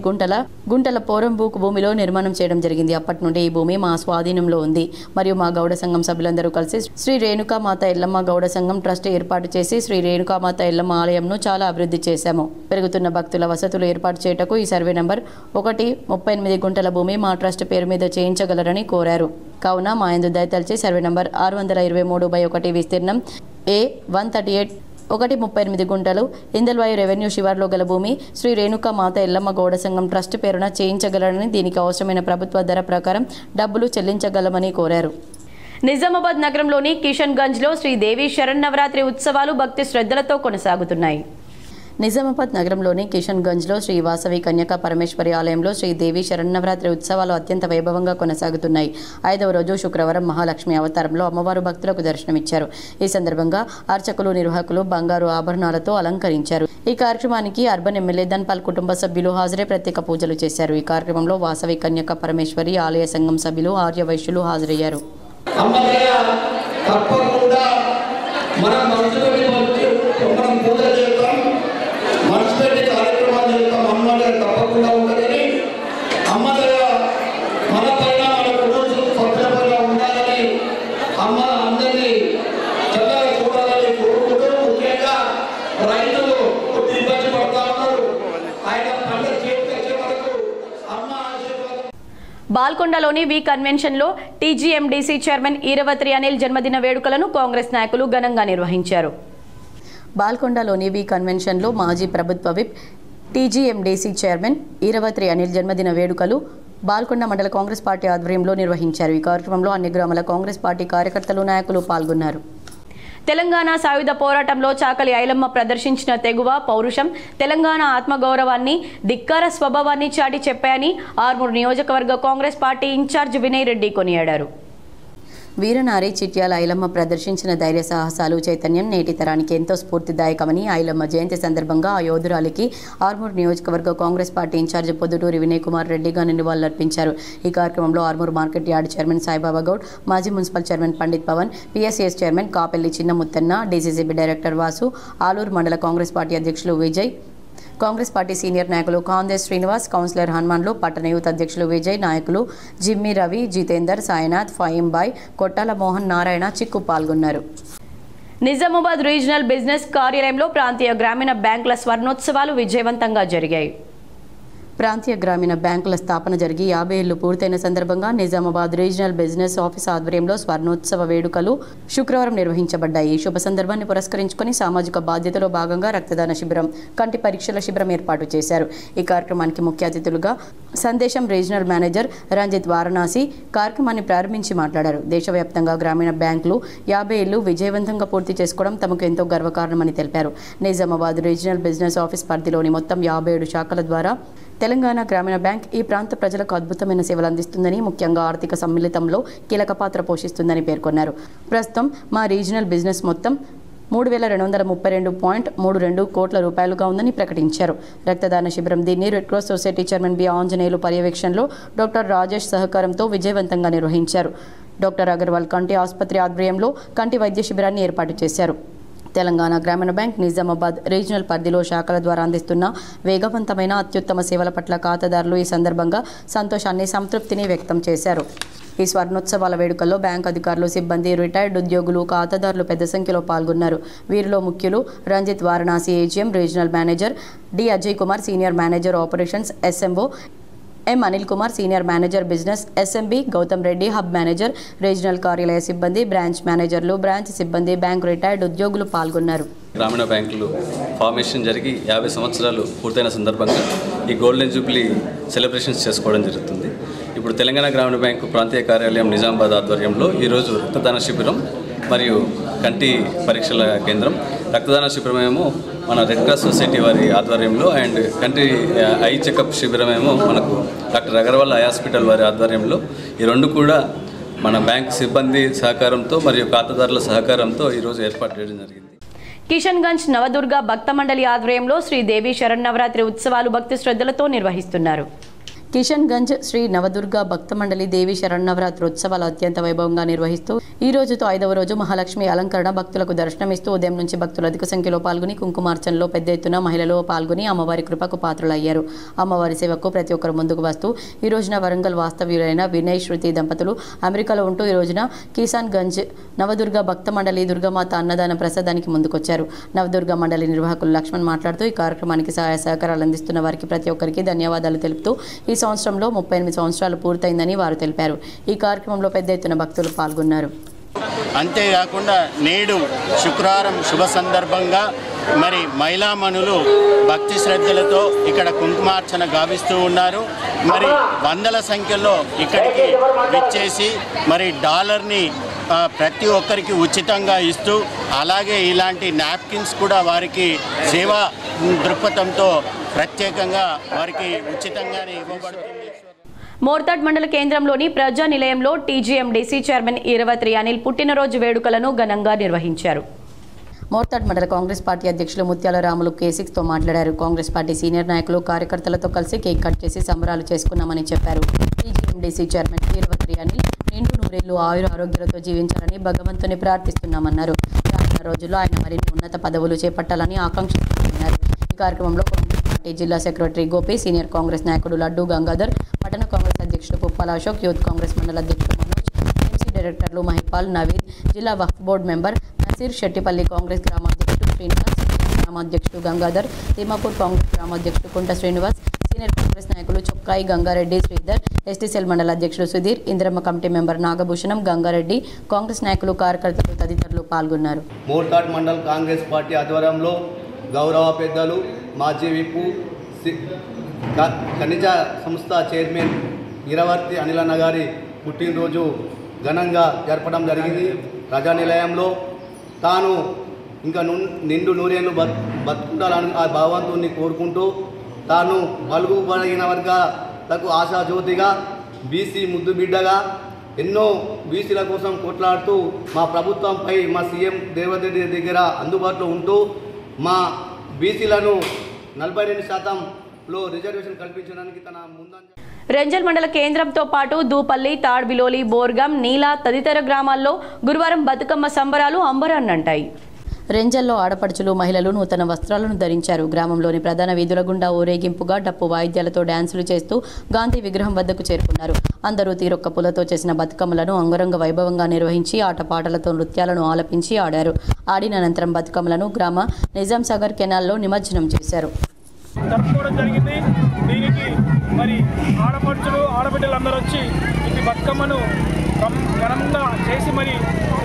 గుంటల పోరంబూకు భూమిలో నిర్మాణం చేయడం జరిగింది. అప్పటి నుండి ఈ భూమి మా స్వాధీనంలో ఉంది. మరియు మా గౌడ సంఘం సభ్యులందరూ కలిసి శ్రీ రేణుకామాత ఎల్లమ్మ గౌడ సంఘం ట్రస్ట్ ఏర్పాటు చేసి శ్రీ రేణుకామాత ఎల్లమ్మ ఆలయంను చాలా అభివృద్ధి చేశాము. పెరుగుతున్న భక్తుల వసతులు ఏర్పాటు చేయటకు ఈ సర్వే నంబర్ 138 గుంటల భూమి మా ట్రస్ట్ పేరు మీద చేయించగలరని కోరారు. కావున మా యందు దయతలిచి సర్వే నంబర్ 623/1 విస్తీర్ణం A138 138 గుంటలు ఇందల్వాయు రెవెన్యూ శివార్లో గల భూమి శ్రీ రేణుకా మాత ఎల్లమ్మ గౌడ సంఘం ట్రస్ట్ పేరున చేయించగలరని, దీనికి అవసరమైన ప్రభుత్వ ధర ప్రకారం డబ్బులు చెల్లించగలమని కోరారు. నిజామాబాద్ నగరంలోని కిషన్గంజ్లో శ్రీ దేవి శరన్నవరాత్రి ఉత్సవాలు భక్తి శ్రద్ధలతో కొనసాగుతున్నాయి. నిజామాబాద్ నగరంలోని కిషన్గంజ్లో శ్రీ వాసవి కన్యకా పరమేశ్వరి ఆలయంలో శ్రీదేవి శరన్నవరాత్రి ఉత్సవాలు అత్యంత వైభవంగా కొనసాగుతున్నాయి. 5వ రోజు శుక్రవారం మహాలక్ష్మి అవతారంలో అమ్మవారు భక్తులకు దర్శనమిచ్చారు. ఈ సందర్భంగా అర్చకులు, నిర్వాహకులు బంగారు ఆభరణాలతో అలంకరించారు. ఈ కార్యక్రమానికి అర్బన్ ఎమ్మెల్యే ధన్పాల్ కుటుంబ సభ్యులు హాజరై ప్రత్యేక పూజలు చేశారు. ఈ కార్యక్రమంలో వాసవి కన్యకా పరమేశ్వరి ఆలయ సంఘం సభ్యులు, ఆర్య వైశ్యులు హాజరయ్యారు. మనసుపెట్టి కార్యక్రమాలు చేస్తాం. అమ్మ తప్పకుండా ఉంటుందని, అమ్మ మన పైన మన కుటుంబం సభ్యుల ఉండాలని, అమ్మ అందరినీ చల్లగా చూడాలని కోరుకుంటూ, ముఖ్యంగా రైతులు ఇబ్బంది పడతా ఉన్నారు. ఆయన పండుగ చేతికొచ్చే వరకు అమ్మ ఆశీర్వాదం. బాల్కొండలోని వి కన్వెన్షన్లో టీజీఎండీసీ చైర్మన్ ఈరవత్రి అనిల్ జన్మదిన వేడుకలను కాంగ్రెస్ నాయకులు ఘనంగా నిర్వహించారు. బాల్కొండలోని వి కన్వెన్షన్లో మాజీ ప్రభుత్వ whip TGMDC chairman Eravatri Anil జన్మదిన వేడుకలు బాల్కొండ మండల కాంగ్రెస్ పార్టీ ఆధ్వర్యంలో నిర్వహించారు. ఈ కార్యక్రమంలో అన్ని గ్రామాల కాంగ్రెస్ పార్టీ కార్యకర్తలు, నాయకులు పాల్గొన్నారు. తెలంగాణ సాయుధ పోరాటంలో చాకలి ఐలమ్మ ప్రదర్శించిన తెగువ, పౌరుషం తెలంగాణ ఆత్మగౌరవాన్ని, ధిక్కార స్వభావాన్ని చాటి చెప్పాయని ఆర్మూర్ నియోజకవర్గ కాంగ్రెస్ పార్టీ ఇన్ఛార్జ్ వినయ్ రెడ్డి కొనియాడారు. వీరనారి చిట్యాల ఐలమ్మ ప్రదర్శించిన ధైర్య సాహసాలు, చైతన్యం నేటి తరానికి ఎంతో స్ఫూర్తిదాయకమని ఐలమ్మ జయంతి సందర్భంగా ఆ యోధురాలికి ఆర్మూర్ నియోజకవర్గ కాంగ్రెస్ పార్టీ ఇన్ఛార్జ్ పొద్దుటూరి వినయ్ కుమార్ రెడ్డి ఘన నివాళులర్పించారు. ఈ కార్యక్రమంలో Armoor market yard chairman Saibaba Goud, మాజీ municipal chairman Pandit Pavan, PSCS chairman Kapelli Chinna Muttanna, DCCB director Vasu, Aluru మండల కాంగ్రెస్ పార్టీ అధ్యక్షులు విజయ్, కాంగ్రెస్ పార్టీ సీనియర్ నాయకులు కాందేశ్ శ్రీనివాస్, కౌన్సిలర్ హనుమాన్లు, పట్టణ యూత్ అధ్యక్షులు విజయ్, నాయకులు జిమ్మి రవి, జితేందర్, సాయినాథ్, ఫహీంబాయ్, కొట్టాల మోహన్, నారాయణ, చిక్కు పాల్గొన్నారు. నిజామాబాద్ రీజనల్ బిజినెస్ కార్యాలయంలో ప్రాంతీయ గ్రామీణ బ్యాంకుల స్వర్ణోత్సవాలు విజయవంతంగా జరిగాయి. ప్రాంతీయ గ్రామీణ బ్యాంకుల స్థాపన జరిగి 50 ఏళ్లు పూర్తయిన సందర్భంగా నిజామాబాద్ రీజనల్ బిజినెస్ ఆఫీస్ ఆధ్వర్యంలో స్వర్ణోత్సవ వేడుకలు శుక్రవారం నిర్వహించబడ్డాయి. ఈ శుభ సందర్భాన్ని పురస్కరించుకొని సామాజిక బాధ్యతలో భాగంగా రక్తదాన శిబిరం, కంటి పరీక్షల శిబిరం ఏర్పాటు చేశారు. ఈ కార్యక్రమానికి ముఖ్య అతిథులుగా సందేశం రీజనల్ మేనేజర్ రంజిత్ వారణాసి కార్యక్రమాన్ని ప్రారంభించి మాట్లాడారు. దేశవ్యాప్తంగా గ్రామీణ బ్యాంకులు 50 ఏళ్లు విజయవంతంగా పూర్తి చేసుకోవడం తమకు ఎంతో గర్వకారణమని తెలిపారు. నిజామాబాద్ రీజనల్ బిజినెస్ ఆఫీస్ పరిధిలోని మొత్తం 57 శాఖల ద్వారా తెలంగాణ గ్రామీణ బ్యాంక్ ఈ ప్రాంత ప్రజలకు అద్భుతమైన సేవలు అందిస్తుందని, ముఖ్యంగా ఆర్థిక సమ్మిళితంలో కీలక పాత్ర పోషిస్తుందని పేర్కొన్నారు. ప్రస్తుతం మా రీజనల్ బిజినెస్ మొత్తం 3232.32 కోట్ల రూపాయలుగా ఉందని ప్రకటించారు. రక్తదాన శిబిరం దీన్ని red cross society chairman B Anjaneyulu పర్యవేక్షణలో డాక్టర్ రాజేష్ సహకారంతో విజయవంతంగా నిర్వహించారు. డాక్టర్ అగర్వాల్ కంటి ఆసుపత్రి ఆధ్వర్యంలో కంటి వైద్య శిబిరాన్ని ఏర్పాటు చేశారు. తెలంగాణ గ్రామీణ బ్యాంక్ నిజామాబాద్ రీజనల్ పరిధిలో శాఖల ద్వారా అందిస్తున్న వేగవంతమైన అత్యుత్తమ సేవల పట్ల ఖాతాదారులు ఈ సందర్భంగా సంతోషాన్ని, సంతృప్తిని వ్యక్తం చేశారు. ఈ స్వర్ణోత్సవాల వేడుకల్లో బ్యాంక్ అధికారులు, సిబ్బంది, రిటైర్డ్ ఉద్యోగులు, ఖాతాదారులు పెద్ద సంఖ్యలో పాల్గొన్నారు. వీరిలో ముఖ్యులు Ranjith Varanasi AGM, regional manager D Ajay Kumar, senior manager operations SMO M Anil Kumar, senior manager business SMB Gautham Reddy, hub manager, regional కార్యాలయ సిబ్బంది, బ్రాంచ్ మేనేజర్లు, బ్రాంచ్ సిబ్బంది, బ్యాంక్ రిటైర్డ్ ఉద్యోగులు పాల్గొన్నారు. గ్రామీణ బ్యాంకులు ఫార్మేషన్ జరిగి 50 సంవత్సరాలు పూర్తయిన సందర్భంగా ఈ గోల్డెన్ జూబ్లీ సెలబ్రేషన్స్ చేసుకోవడం జరుగుతుంది. ఇప్పుడు తెలంగాణ గ్రామీణ బ్యాంకు ప్రాంతీయ కార్యాలయం నిజామాబాద్ ఆధ్వర్యంలో ఈరోజు రక్తదాన శిబిరం మరియు కంటి పరీక్షల కేంద్రం, రక్తదాన శిబిరం ఏమో మన రెడ్ క్రాస్ సొసైటీ వారి ఆధ్వర్యంలో, అండ్ కంటి ఐ చెకప్ శిబిరం ఏమో మనకు డాక్టర్ అగర్వాల్ ఐ హాస్పిటల్ వారి ఆధ్వర్యంలో. ఈ రెండు కూడా మన బ్యాంక్ సిబ్బంది సహకారంతో మరియు ఖాతాదారుల సహకారంతో ఈరోజు ఏర్పాటు చేయడం జరిగింది. కిషన్గంజ్ నవదుర్గ భక్త మండలి ఆధ్వర్యంలో శ్రీదేవి శరన్నవరాత్రి ఉత్సవాలు భక్తి శ్రద్ధలతో నిర్వహిస్తున్నారు. కిషన్గంజ్ శ్రీ నవదుర్గ భక్త మండలి దేవి శరన్నవరాత్రి ఉత్సవాలు అత్యంత వైభవంగా నిర్వహిస్తూ ఈ రోజుతో 5వ రోజు మహాలక్ష్మి అలంకరణ భక్తులకు దర్శనమిస్తూ ఉదయం నుంచి భక్తులు అధిక సంఖ్యలో పాల్గొని కుంకుమార్చనలో పెద్ద ఎత్తున మహిళలు పాల్గొని అమ్మవారి కృపకు పాత్రలయ్యారు. అమ్మవారి సేవకు ప్రతి ఒక్కరు ముందుకు వస్తూ ఈ రోజున వరంగల్ వాస్తవ్యులైన వినయ్ శృతి దంపతులు అమెరికాలో ఉంటూ ఈ రోజున కిషన్గంజ్ నవదుర్గ భక్త మండలి దుర్గామాత అన్నదాన ప్రసాదానికి ముందుకొచ్చారు. నవదుర్గ మండలి నిర్వాహకులు లక్ష్మణ్ మాట్లాడుతూ ఈ కార్యక్రమానికి సహాయ సహకారాలు అందిస్తున్న వారికి ప్రతి ఒక్కరికి ధన్యవాదాలు తెలుపుతూ ఈ సంవత్సరంలో 38 సంవత్సరాలు పూర్తయిందని వారు తెలిపారు. ఈ కార్యక్రమంలో పెద్ద ఎత్తున భక్తులు పాల్గొన్నారు. అంతేకాకుండా నేడు శుక్రవారం శుభ సందర్భంగా మరి మహిళామణులు భక్తి శ్రద్ధలతో ఇక్కడ కుంకుమార్చన గావిస్తూ ఉన్నారు. మరి వందల సంఖ్యలో ఇక్కడికి విచ్చేసి మరి డాలర్ని ప్రతి ఒక్కరికి ఉచితంగా ఇస్తూ, అలాగే ఇలాంటి నాప్కిన్స్ కూడా వారికి సేవా దృక్పథంతో ప్రత్యేకంగా వారికి ఉచితంగానే ఇవ్వబడుతుంది. మోర్తాడ్ మండల కేంద్రంలోని ప్రజా నిలయంలో టీజీఎండీసీ చైర్మన్ ఈరవత్రి అనిల్ పుట్టినరోజు వేడుకలను ఘనంగా నిర్వహించారు. మోర్తాడ్ మండల కాంగ్రెస్ పార్టీ అధ్యక్షులు ముత్యాల రాములు K6తో మాట్లాడారు. కాంగ్రెస్ పార్టీ సీనియర్ నాయకులు కార్యకర్తలతో కలిసి కేక్ కట్ చేసి సంబరాలు చేసుకున్నామని చెప్పారు. టీజీఎండీసీ చైర్మన్ ఈరవత్రి అనిల్ నిండు నూరేళ్లు ఆయుర ఆరోగ్యాలతో జీవించాలని భగవంతుని ప్రార్థిస్తున్నామన్నారు. రానున్న రోజుల్లో ఆయన మరిన్ని ఉన్నత పదవులు చేపట్టాలని ఆకాంక్షిస్తున్నారు. ఈ కార్యక్రమంలో కాంగ్రెస్ పార్టీ జిల్లా సెక్రటరీ గోపి, సీనియర్ కాంగ్రెస్ నాయకుడు లడ్డు గంగాధర్, పట్టణ కాంగ్రెస్ అధ్యక్షుడు పుప్పాల అశోక్, యూత్ కాంగ్రెస్ మండల అధ్యక్షుడు మనోజ్, ఎంసీ డైరెక్టర్లు మహిపాల్, నవీద్, జిల్లా వక్ఫ్ బోర్డు మెంబర్ నసీర్, షెట్టిపల్లి కాంగ్రెస్ గ్రామాధ్యక్షుడు శ్రీనివాస్, గ్రామాధ్యక్షుడు గంగాధర్, తిమ్మాపూర్ కాంగ్రెస్ గ్రామాధ్యక్షుడు కుంట శ్రీనివాస్, సీనియర్ కాంగ్రెస్ నాయకులు చొక్కాయి గంగారెడ్డి, శ్రీధర్, ఎస్టీసెల్ మండల అధ్యక్షుడు సుధీర్, ఇంద్రమ్మ కమిటీ మెంబర్ నాగభూషణం, గంగారెడ్డి, కాంగ్రెస్ నాయకులు, కార్యకర్తలు తదితరులు పాల్గొన్నారు. మోర్తాడ్ మండల్ కాంగ్రెస్ పార్టీ ఆధ్వర్యంలో గౌరవ పెద్దలు మాజీ విప్పు ఖనిజ సంస్థ చైర్మన్ ఈరవర్తి అనిలన్న గారి పుట్టినరోజు ఘనంగా జరపడం జరిగింది. ప్రజానిలయంలో తాను ఇంకా నిండు నూరేళ్ళు బతుకుంటాలని ఆ భగవంతుని కోరుకుంటూ తాను బలుగుబడిన వర్గాలకు ఆశాజ్యోతిగా, బీసీ ముద్దు బిడ్డగా ఎన్నో బీసీల కోసం కొట్లాడుతూ మా ప్రభుత్వంపై మా సీఎం రేవంత్ రెడ్డి దగ్గర అందుబాటులో ఉంటూ మా బీసీలను 42% రిజర్వేషన్ కల్పించడానికి తన ముందంజ. రెంజల్ మండల కేంద్రంతో పాటు దూపల్లి, తాడ్బిలోలి, బోర్గం, నీలా తదితర గ్రామాల్లో గురువారం బతుకమ్మ సంబరాలు అంబరాన్నంటాయి. రెంజల్లో ఆడపడుచులు, మహిళలు నూతన వస్త్రాలను ధరించారు. గ్రామంలోని ప్రధాన వీధుల గుండా ఊరేగింపుగా డప్పు వాయిద్యాలతో డ్యాన్సులు చేస్తూ గాంధీ విగ్రహం వద్దకు చేరుకున్నారు. అందరూ తీరొక్క పూలతో చేసిన బతుకమ్మలను అంగరంగ వైభవంగా నిర్వహించి ఆటపాటలతో నృత్యాలను ఆలపించి ఆడారు. ఆడిన అనంతరం బతుకమ్మలను గ్రామ నిజాం సాగర్ కెనాల్లో నిమజ్జనం చేశారు. మరి ఆడపడుచులు ఆడబిడ్డలందరూ వచ్చి ఈ బతుకమ్మను ఘనంగా చేసి మరి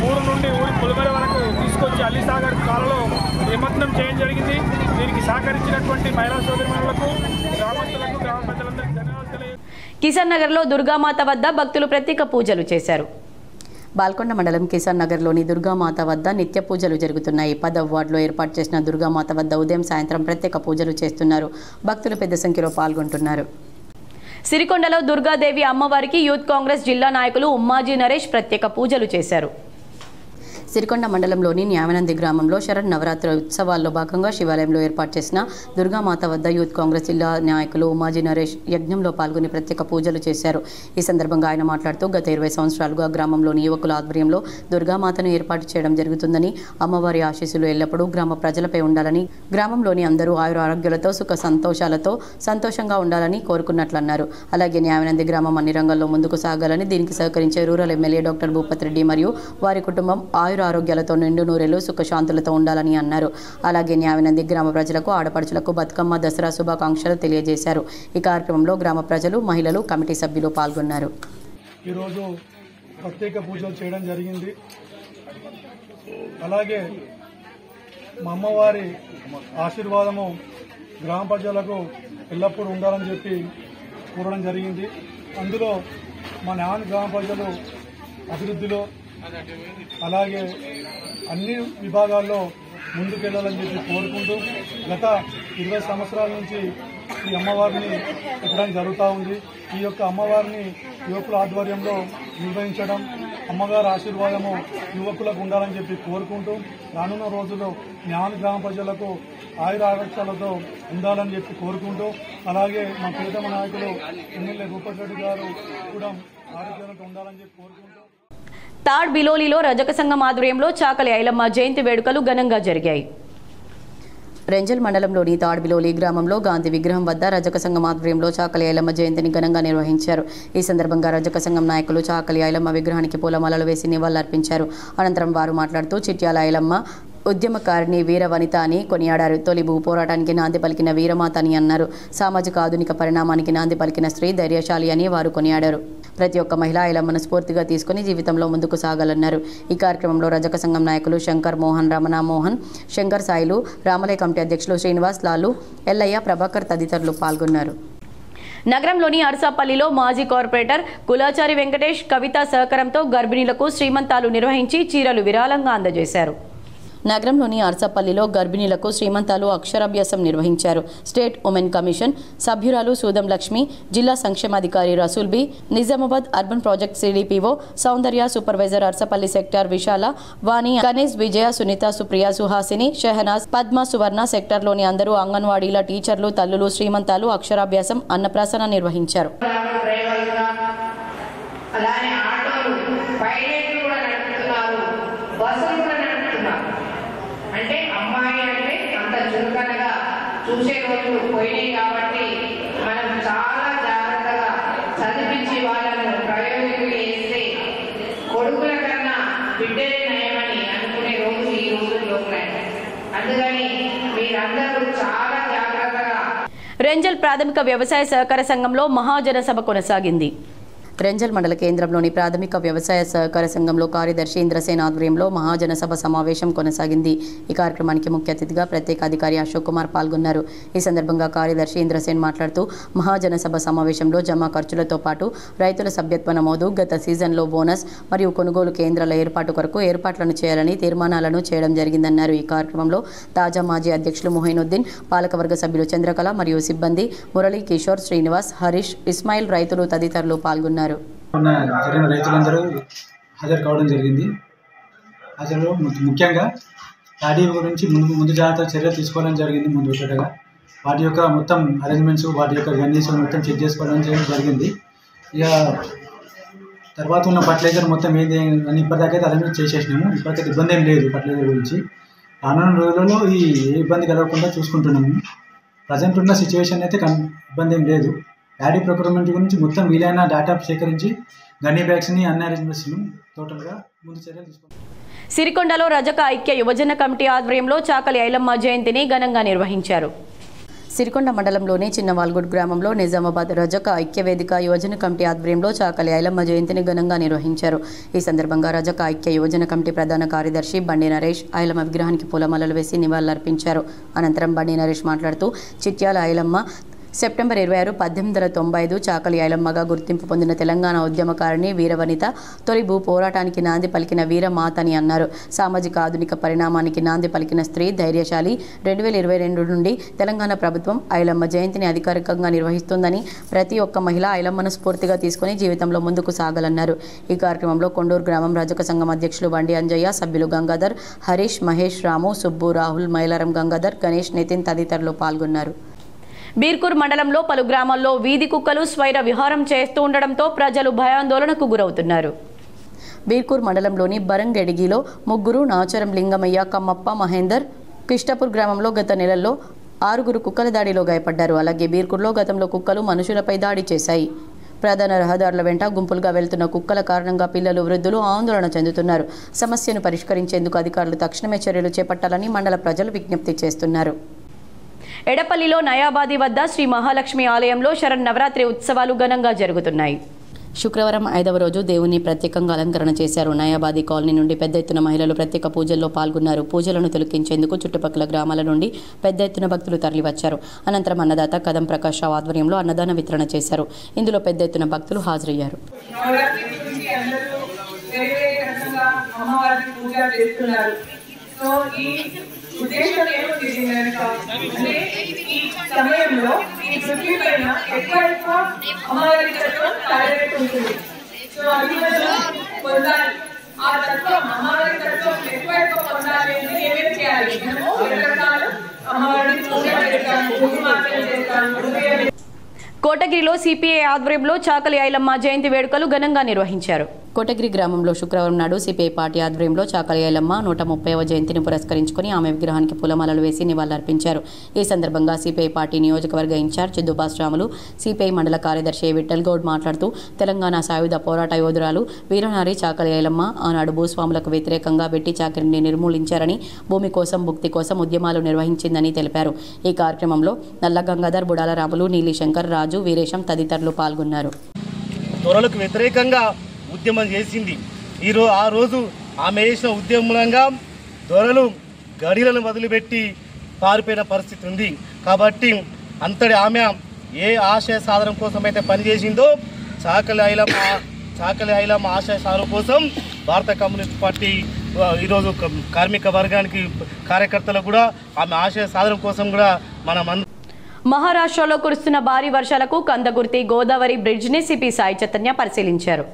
ఊరు నుండి ఊరి పులిమర వరకు తీసుకొచ్చి అలీసాగర్ కాలలో నిమగ్నం చేయడం జరిగింది. దీనికి సహకరించినటువంటి మహిళా సోదరిమణులకు, గ్రామస్తులకు, గ్రామ ప్రజలందరికీ ధన్యవాదాలు తెలియజేస్తున్నాను. కిసాన్ నగర్లో దుర్గామాత వద్ద భక్తులు ప్రత్యేక పూజలు చేశారు. బాల్కొండ మండలం కిసాన్ నగర్లోని దుర్గామాత వద్ద నిత్య పూజలు జరుగుతున్నాయి. 10వ వార్డులో ఏర్పాటు చేసిన దుర్గామాత వద్ద ఉదయం సాయంత్రం ప్రత్యేక పూజలు చేస్తున్నారు. భక్తులు పెద్ద సంఖ్యలో పాల్గొంటున్నారు. సిరికొండలో దుర్గాదేవి అమ్మవారికి యూత్ కాంగ్రెస్ జిల్లా నాయకులు ఉమ్మాజీ నరేష్ ప్రత్యేక పూజలు చేశారు. సిరికొండ మండలంలోని న్యామనంది గ్రామంలో శరద్ నవరాత్రి ఉత్సవాల్లో భాగంగా శివాలయంలో ఏర్పాటు చేసిన దుర్గామాత వద్ద యూత్ కాంగ్రెస్ జిల్లా నాయకులు ఉమ్మాజీ నరేష్ యజ్ఞంలో పాల్గొని ప్రత్యేక పూజలు చేశారు. ఈ సందర్భంగా ఆయన మాట్లాడుతూ గత 20 సంవత్సరాలుగా గ్రామంలోని యువకుల ఆధ్వర్యంలో దుర్గామాతను ఏర్పాటు చేయడం జరుగుతుందని, అమ్మవారి ఆశీస్సులు ఎల్లప్పుడూ గ్రామ ప్రజలపై ఉండాలని, గ్రామంలోని అందరూ ఆయుర ఆరోగ్యాలతో సుఖ సంతోషాలతో సంతోషంగా ఉండాలని కోరుకున్నట్లన్నారు. అలాగే న్యామనంది గ్రామం అన్ని రంగాల్లో ముందుకు సాగాలని, దీనికి సహకరించే rural MLA doctor Bhupath Reddy మరియు వారి కుటుంబం ఆయుర ఆరోగ్యాలతో నిండు నూరేళ్లు సుఖశాంతులతో ఉండాలని అన్నారు. అలాగే న్యామనంది గ్రామ ప్రజలకు, ఆడపడుచులకు బతుకమ్మ దసరా శుభాకాంక్షలు తెలియజేశారు. ఈ కార్యక్రమంలో గ్రామ ప్రజలు, మహిళలు, కమిటీ సభ్యులు పాల్గొన్నారు. ఈరోజు ప్రత్యేక పూజలు చేయడం జరిగింది. అలాగే మా అమ్మవారి ఆశీర్వాదము గ్రామ ప్రజలకు ఎల్లప్పుడూ ఉండాలని చెప్పి కోరడం జరిగింది. అందులో మా న్యామనంది గ్రామ ప్రజలు అభివృద్ధిలో అలాగే అన్ని విభాగాల్లో ముందుకెళ్లాలని చెప్పి కోరుకుంటూ గత 20 సంవత్సరాల నుంచి ఈ అమ్మవారిని పెట్టడం జరుగుతూ ఉంది. ఈ యొక్క అమ్మవారిని యువకుల ఆధ్వర్యంలో నిర్వహించడం, అమ్మగారి ఆశీర్వాదము యువకులకు ఉండాలని చెప్పి కోరుకుంటూ రానున్న రోజుల్లో న్యామనంది గ్రామ ప్రజలకు ఆయుర ఆరోగ్యాలతో ఉండాలని చెప్పి కోరుకుంటూ, అలాగే మా ప్రియతమ నాయకులు ఎమ్మెల్యే భూపత్ రెడ్డి గారు కూడా ఆరోగ్యంతో ఉండాలని చెప్పి కోరుకుంటూ. తాడ్ బిలోలిలో రజక సంఘం ఆధ్వర్యంలో చాకలి ఐలమ్మ జయంతి వేడుకలు ఘనంగా జరిగాయి. రెంజల్ మండలంలోని తాడ్బిలోలి గ్రామంలో గాంధీ విగ్రహం వద్ద రజక సంఘం ఆధ్వర్యంలో చాకలి ఐలమ్మ జయంతిని ఘనంగా నిర్వహించారు. ఈ సందర్భంగా రజక సంఘం నాయకులు చాకలి ఐలమ్మ విగ్రహానికి పూలమాలలు వేసి నివాళులర్పించారు. అనంతరం వారు మాట్లాడుతూ చిట్యాల ఐలమ్మ ఉద్యమకారిణి వీర వనిత అని కొనియాడారు. తొలి భూ పోరాటానికి నాంది పలికిన వీరమాత అని అన్నారు. సామాజిక ఆధునిక పరిణామానికి నాంది పలికిన స్త్రీ ధైర్యశాలి అని వారు కొనియాడారు. ప్రతి ఒక్క మహిళ ఐలమ్మను స్ఫూర్తిగా తీసుకుని జీవితంలో ముందుకు సాగాలన్నారు. ఈ కార్యక్రమంలో రజక సంఘం నాయకులు శంకర్ మోహన్, రమణ మోహన్, శంకర్ సాయిలు, రామలయ కమిటీ అధ్యక్షులు శ్రీనివాస్, లాలు, ఎల్లయ్య, ప్రభాకర్ తదితరులు పాల్గొన్నారు. నగరంలోని అర్సాపల్లిలో మాజీ కార్పొరేటర్ కులాచారి వెంకటేష్, కవిత సహకారంతో గర్భిణీలకు శ్రీమంతాలు నిర్వహించి చీరలు విరాళంగా అందజేశారు. నగరంలోని అర్సపల్లిలో గర్భిణీలకు శ్రీమంతాలు అక్షరాభ్యాసం నిర్వహించారు. స్టేట్ ఉమెన్ కమిషన్ సభ్యురాలు సూదం లక్ష్మి, జిల్లా సంక్షేమాధికారి Rasool Bi, Nizamabad urban project CDPO Soundarya, supervisor Arsapalli sector Vishala, Vani, Ganesh, Vijaya, Sunitha, Supriya, Suhasini, Shehnaz, Padma, Suvarna సెక్టార్లోని అందరూ అంగన్వాడీల టీచర్లు, తల్లులు శ్రీమంతాలు, అక్షరాభ్యాసం, అన్నప్రాసన నిర్వహించారు. అంటే అమ్మాయి అంటే అంత చురుకనగా చూసే రోజులు పోయినాయి కాబట్టి మనం చాలా జాగ్రత్తగా చదివించి వాళ్ళను ప్రయోగికులు చేస్తే కొడుకుల కన్నా బిడ్డలే నయమని అనుకునే రోజు ఈ రోజుల్లో ఉన్నాయి. అందుకని మీరందరూ చాలా జాగ్రత్తగా. రెంజల్ ప్రాథమిక వ్యవసాయ సహకార సంఘంలో మహాజన సభ కొనసాగింది. రెంజల్ మండల కేంద్రంలోని ప్రాథమిక వ్యవసాయ సహకార సంఘంలో కార్యదర్శి ఇంద్రసేన్ ఆధ్వర్యంలో మహాజన సభ సమావేశం కొనసాగింది. ఈ కార్యక్రమానికి ముఖ్య అతిథిగా ప్రత్యేక అధికారి అశోక్ కుమార్ పాల్గొన్నారు. ఈ సందర్భంగా కార్యదర్శి ఇంద్రసేన్ మాట్లాడుతూ మహాజన సభ సమావేశంలో జమా ఖర్చులతో పాటు రైతుల సభ్యత్వ నమోదు, గత సీజన్లో బోనస్ మరియు కొనుగోలు కేంద్రాల ఏర్పాటు కొరకు ఏర్పాట్లను చేయాలని తీర్మానాలను చేయడం జరిగిందన్నారు. ఈ కార్యక్రమంలో తాజా మాజీ అధ్యక్షులు మొహినుద్దీన్, పాలకవర్గ సభ్యులు చంద్రకళ మరియు సిబ్బంది మురళీ, కిషోర్, శ్రీనివాస్, హరీష్, ఇస్మాయిల్, రైతులు తదితరులు పాల్గొన్నారు. జరిగిన రైతులందరూ హాజరు కావడం జరిగింది. హాజరులో ముఖ్యంగా ప్యాడీ గురించి ముందు జాగ్రత్త చర్యలు తీసుకోవడం జరిగింది. ముందు వచ్చేటగా వాటి యొక్క మొత్తం అరేంజ్మెంట్స్, వాటి యొక్క కండిషన్ మొత్తం చెక్ చేసుకోవడం జరిగింది. ఇక తర్వాత ఉన్న ఫర్టిలైజర్ మొత్తం ఏది అని ఇప్పటిదాకైతే అరేంజ్మెంట్ చేసేసినాము. ఇప్పటికైతే ఇబ్బంది ఏం లేదు ఫర్టిలైజర్ గురించి. రానున్న రోజులలో ఈ ఏ ఇబ్బంది కలగకుండా చూసుకుంటున్నాము. ప్రజెంట్ ఉన్న సిచ్యువేషన్ అయితే ఇబ్బంది ఏం లేదు. ప్యాడీ ప్రొక్యూర్మెంట్ గురించి మొత్తం వీలైన డేటా సేకరించి గన్నీ బ్యాగ్స్ని అన్ని అరేంజ్మెంట్స్ను టోటల్గా ముందు చర్యలు తీసుకుంటాం. సిరికొండలో రజక ఐక్య యువజన కమిటీ ఆధ్వర్యంలో చాకలి ఐలమ్మ జయంతిని ఘనంగా నిర్వహించారు. సిరికొండ మండలంలోని చిన్నవాల్గూడ్ గ్రామంలో నిజామాబాద్ రజక ఐక్యవేదిక యువజన కమిటీ ఆధ్వర్యంలో చాకలి ఐలమ్మ జయంతిని ఘనంగా నిర్వహించారు. ఈ సందర్భంగా రజక ఐక్య యువజన కమిటీ ప్రధాన కార్యదర్శి బండి నరేష్ ఐలమ్మ విగ్రహానికి పూలమాలలు వేసి నివాళులర్పించారు. అనంతరం బండి నరేష్ మాట్లాడుతూ చిట్యాల ఐలమ్మ సెప్టెంబర్ 26, 1895 చాకలి ఐలమ్మగా గుర్తింపు పొందిన తెలంగాణ ఉద్యమకారిణి వీరవనిత, తొలి భూ పోరాటానికి నాంది పలికిన వీరమాత అని అన్నారు. సామాజిక ఆధునిక పరిణామానికి నాంది పలికిన స్త్రీ, ధైర్యశాలి. 2022 నుండి తెలంగాణ ప్రభుత్వం ఐలమ్మ జయంతిని అధికారికంగా నిర్వహిస్తుందని, ప్రతి ఒక్క మహిళ ఐలమ్మను స్ఫూర్తిగా తీసుకుని జీవితంలో ముందుకు సాగాలన్నారు. ఈ కార్యక్రమంలో కొండూరు గ్రామం రజక సంఘం అధ్యక్షులు బండి అంజయ్య, సభ్యులు గంగాధర్, హరీష్, మహేష్, రాము, సుబ్బు, రాహుల్, మైలారం గంగాధర్, గణేష్, నితిన్ తదితరులు పాల్గొన్నారు. బీర్కూర్ మండలంలో పలు గ్రామాల్లో వీధి కుక్కలు స్వైర విహారం చేస్తూ ఉండడంతో ప్రజలు భయాందోళనకు గురవుతున్నారు. బీర్కూర్ మండలంలోని బరంగెడిగిలో ముగ్గురు, నాచరం లింగమయ్య, కమ్మప్ప, మహేందర్, కిష్టపూర్ గ్రామంలో గత నెలల్లో 6 కుక్కల దాడిలో గాయపడ్డారు. అలాగే బీర్కూర్లో గతంలో కుక్కలు మనుషులపై దాడి చేశాయి. ప్రధాన రహదారుల వెంట గుంపులుగా వెళ్తున్న కుక్కల కారణంగా పిల్లలు, వృద్ధులు ఆందోళన చెందుతున్నారు. సమస్యను పరిష్కరించేందుకు అధికారులు తక్షణమే చర్యలు చేపట్టాలని మండల ప్రజలు విజ్ఞప్తి చేస్తున్నారు. ఎడపల్లిలో నయాబాది వద్ద శ్రీ మహాలక్ష్మి ఆలయంలో శరన్నవరాత్రి ఉత్సవాలు ఘనంగా జరుగుతున్నాయి. శుక్రవారం 5వ రోజు దేవుని ప్రత్యేకంగా అలంకరణ చేశారు. నయాబాది కాలనీ నుండి పెద్ద ఎత్తున మహిళలు ప్రత్యేక పూజల్లో పాల్గొన్నారు. పూజలను తిలకించేందుకు చుట్టుపక్కల గ్రామాల నుండి పెద్ద ఎత్తున భక్తులు తరలివచ్చారు. అనంతరం అన్నదాత కదం ప్రకాష్ రావు ఆధ్వర్యంలో అన్నదాన వితరణ చేశారు. ఇందులో పెద్ద ఎత్తున భక్తులు హాజరయ్యారు. ఉద్దేశం ఏమిటి అంటే ఈ సమయంలో ఈ పృథ్వీ పైన ఎక్కువ అమ్మవారి తత్వం తారబెట్టి ఉంటుంది. సో అది మనం పొందాలి. ఆ తత్వం అమ్మవారి తత్వం ఎక్కువ పొందాలి అంటే ఏమేమి చేయాలి? మనము రకరకాల అమ్మవారిని పూజ చేస్తాము, పూజమార్చన చేస్తాము. కోటగిరిలో సిపిఐ ఆధ్వర్యంలో చాకలి ఐలమ్మ జయంతి వేడుకలు ఘనంగా నిర్వహించారు. కోటగిరి గ్రామంలో శుక్రవారం నాడు సిపిఐ పార్టీ ఆధ్వర్యంలో చాకలి ఐలమ్మ 130వ జయంతిని పురస్కరించుకుని ఆమె విగ్రహానికి పూలమాలలు వేసి నివాళులర్పించారు. ఈ సందర్భంగా సిపిఐ పార్టీ నియోజకవర్గ ఇన్ఛార్జ్ దుబాస్ రాములు, సిపిఐ మండల కార్యదర్శి విఠల్ గౌడ్ మాట్లాడుతూ తెలంగాణ సాయుధ పోరాట యోధురాలు వీరనారి చాకలి ఐలమ్మ ఆనాడు భూస్వాములకు వ్యతిరేకంగా వెట్టి చాకిరిని నిర్మూలించారని, భూమి కోసం, భుక్తి కోసం ఉద్యమాలు నిర్వహించిందని తెలిపారు. ఈ కార్యక్రమంలో నల్ల గంగాధర్, బుడాల రాములు, నీలిశంకర్, రాజు, వీరేశం తదితరులు పాల్గొన్నారు. దొరలకు వ్యతిరేకంగా ఉద్యమం చేసింది. ఆ రోజు ఆమె చేసిన ఉద్యమంగా దొరలు గడిలను వదిలిపెట్టి పారిపోయిన పరిస్థితి ఉంది. కాబట్టి అంతటి ఆమె ఏ ఆశయ సాధన కోసం అయితే పనిచేసిందో చాకలి ఐలమ్మ ఆశయ సాధన కోసం భారత కమ్యూనిస్ట్ పార్టీ ఈరోజు కార్మిక వర్గానికి కార్యకర్తలు కూడా ఆమె ఆశయ సాధన కోసం కూడా మనం మహారాష్ట్రలో కురుస్తున్న భారీ వర్షాలకు కందకుర్తి గోదావరి బ్రిడ్జిని సిపి సాయి చైతన్య పరిశీలించారు.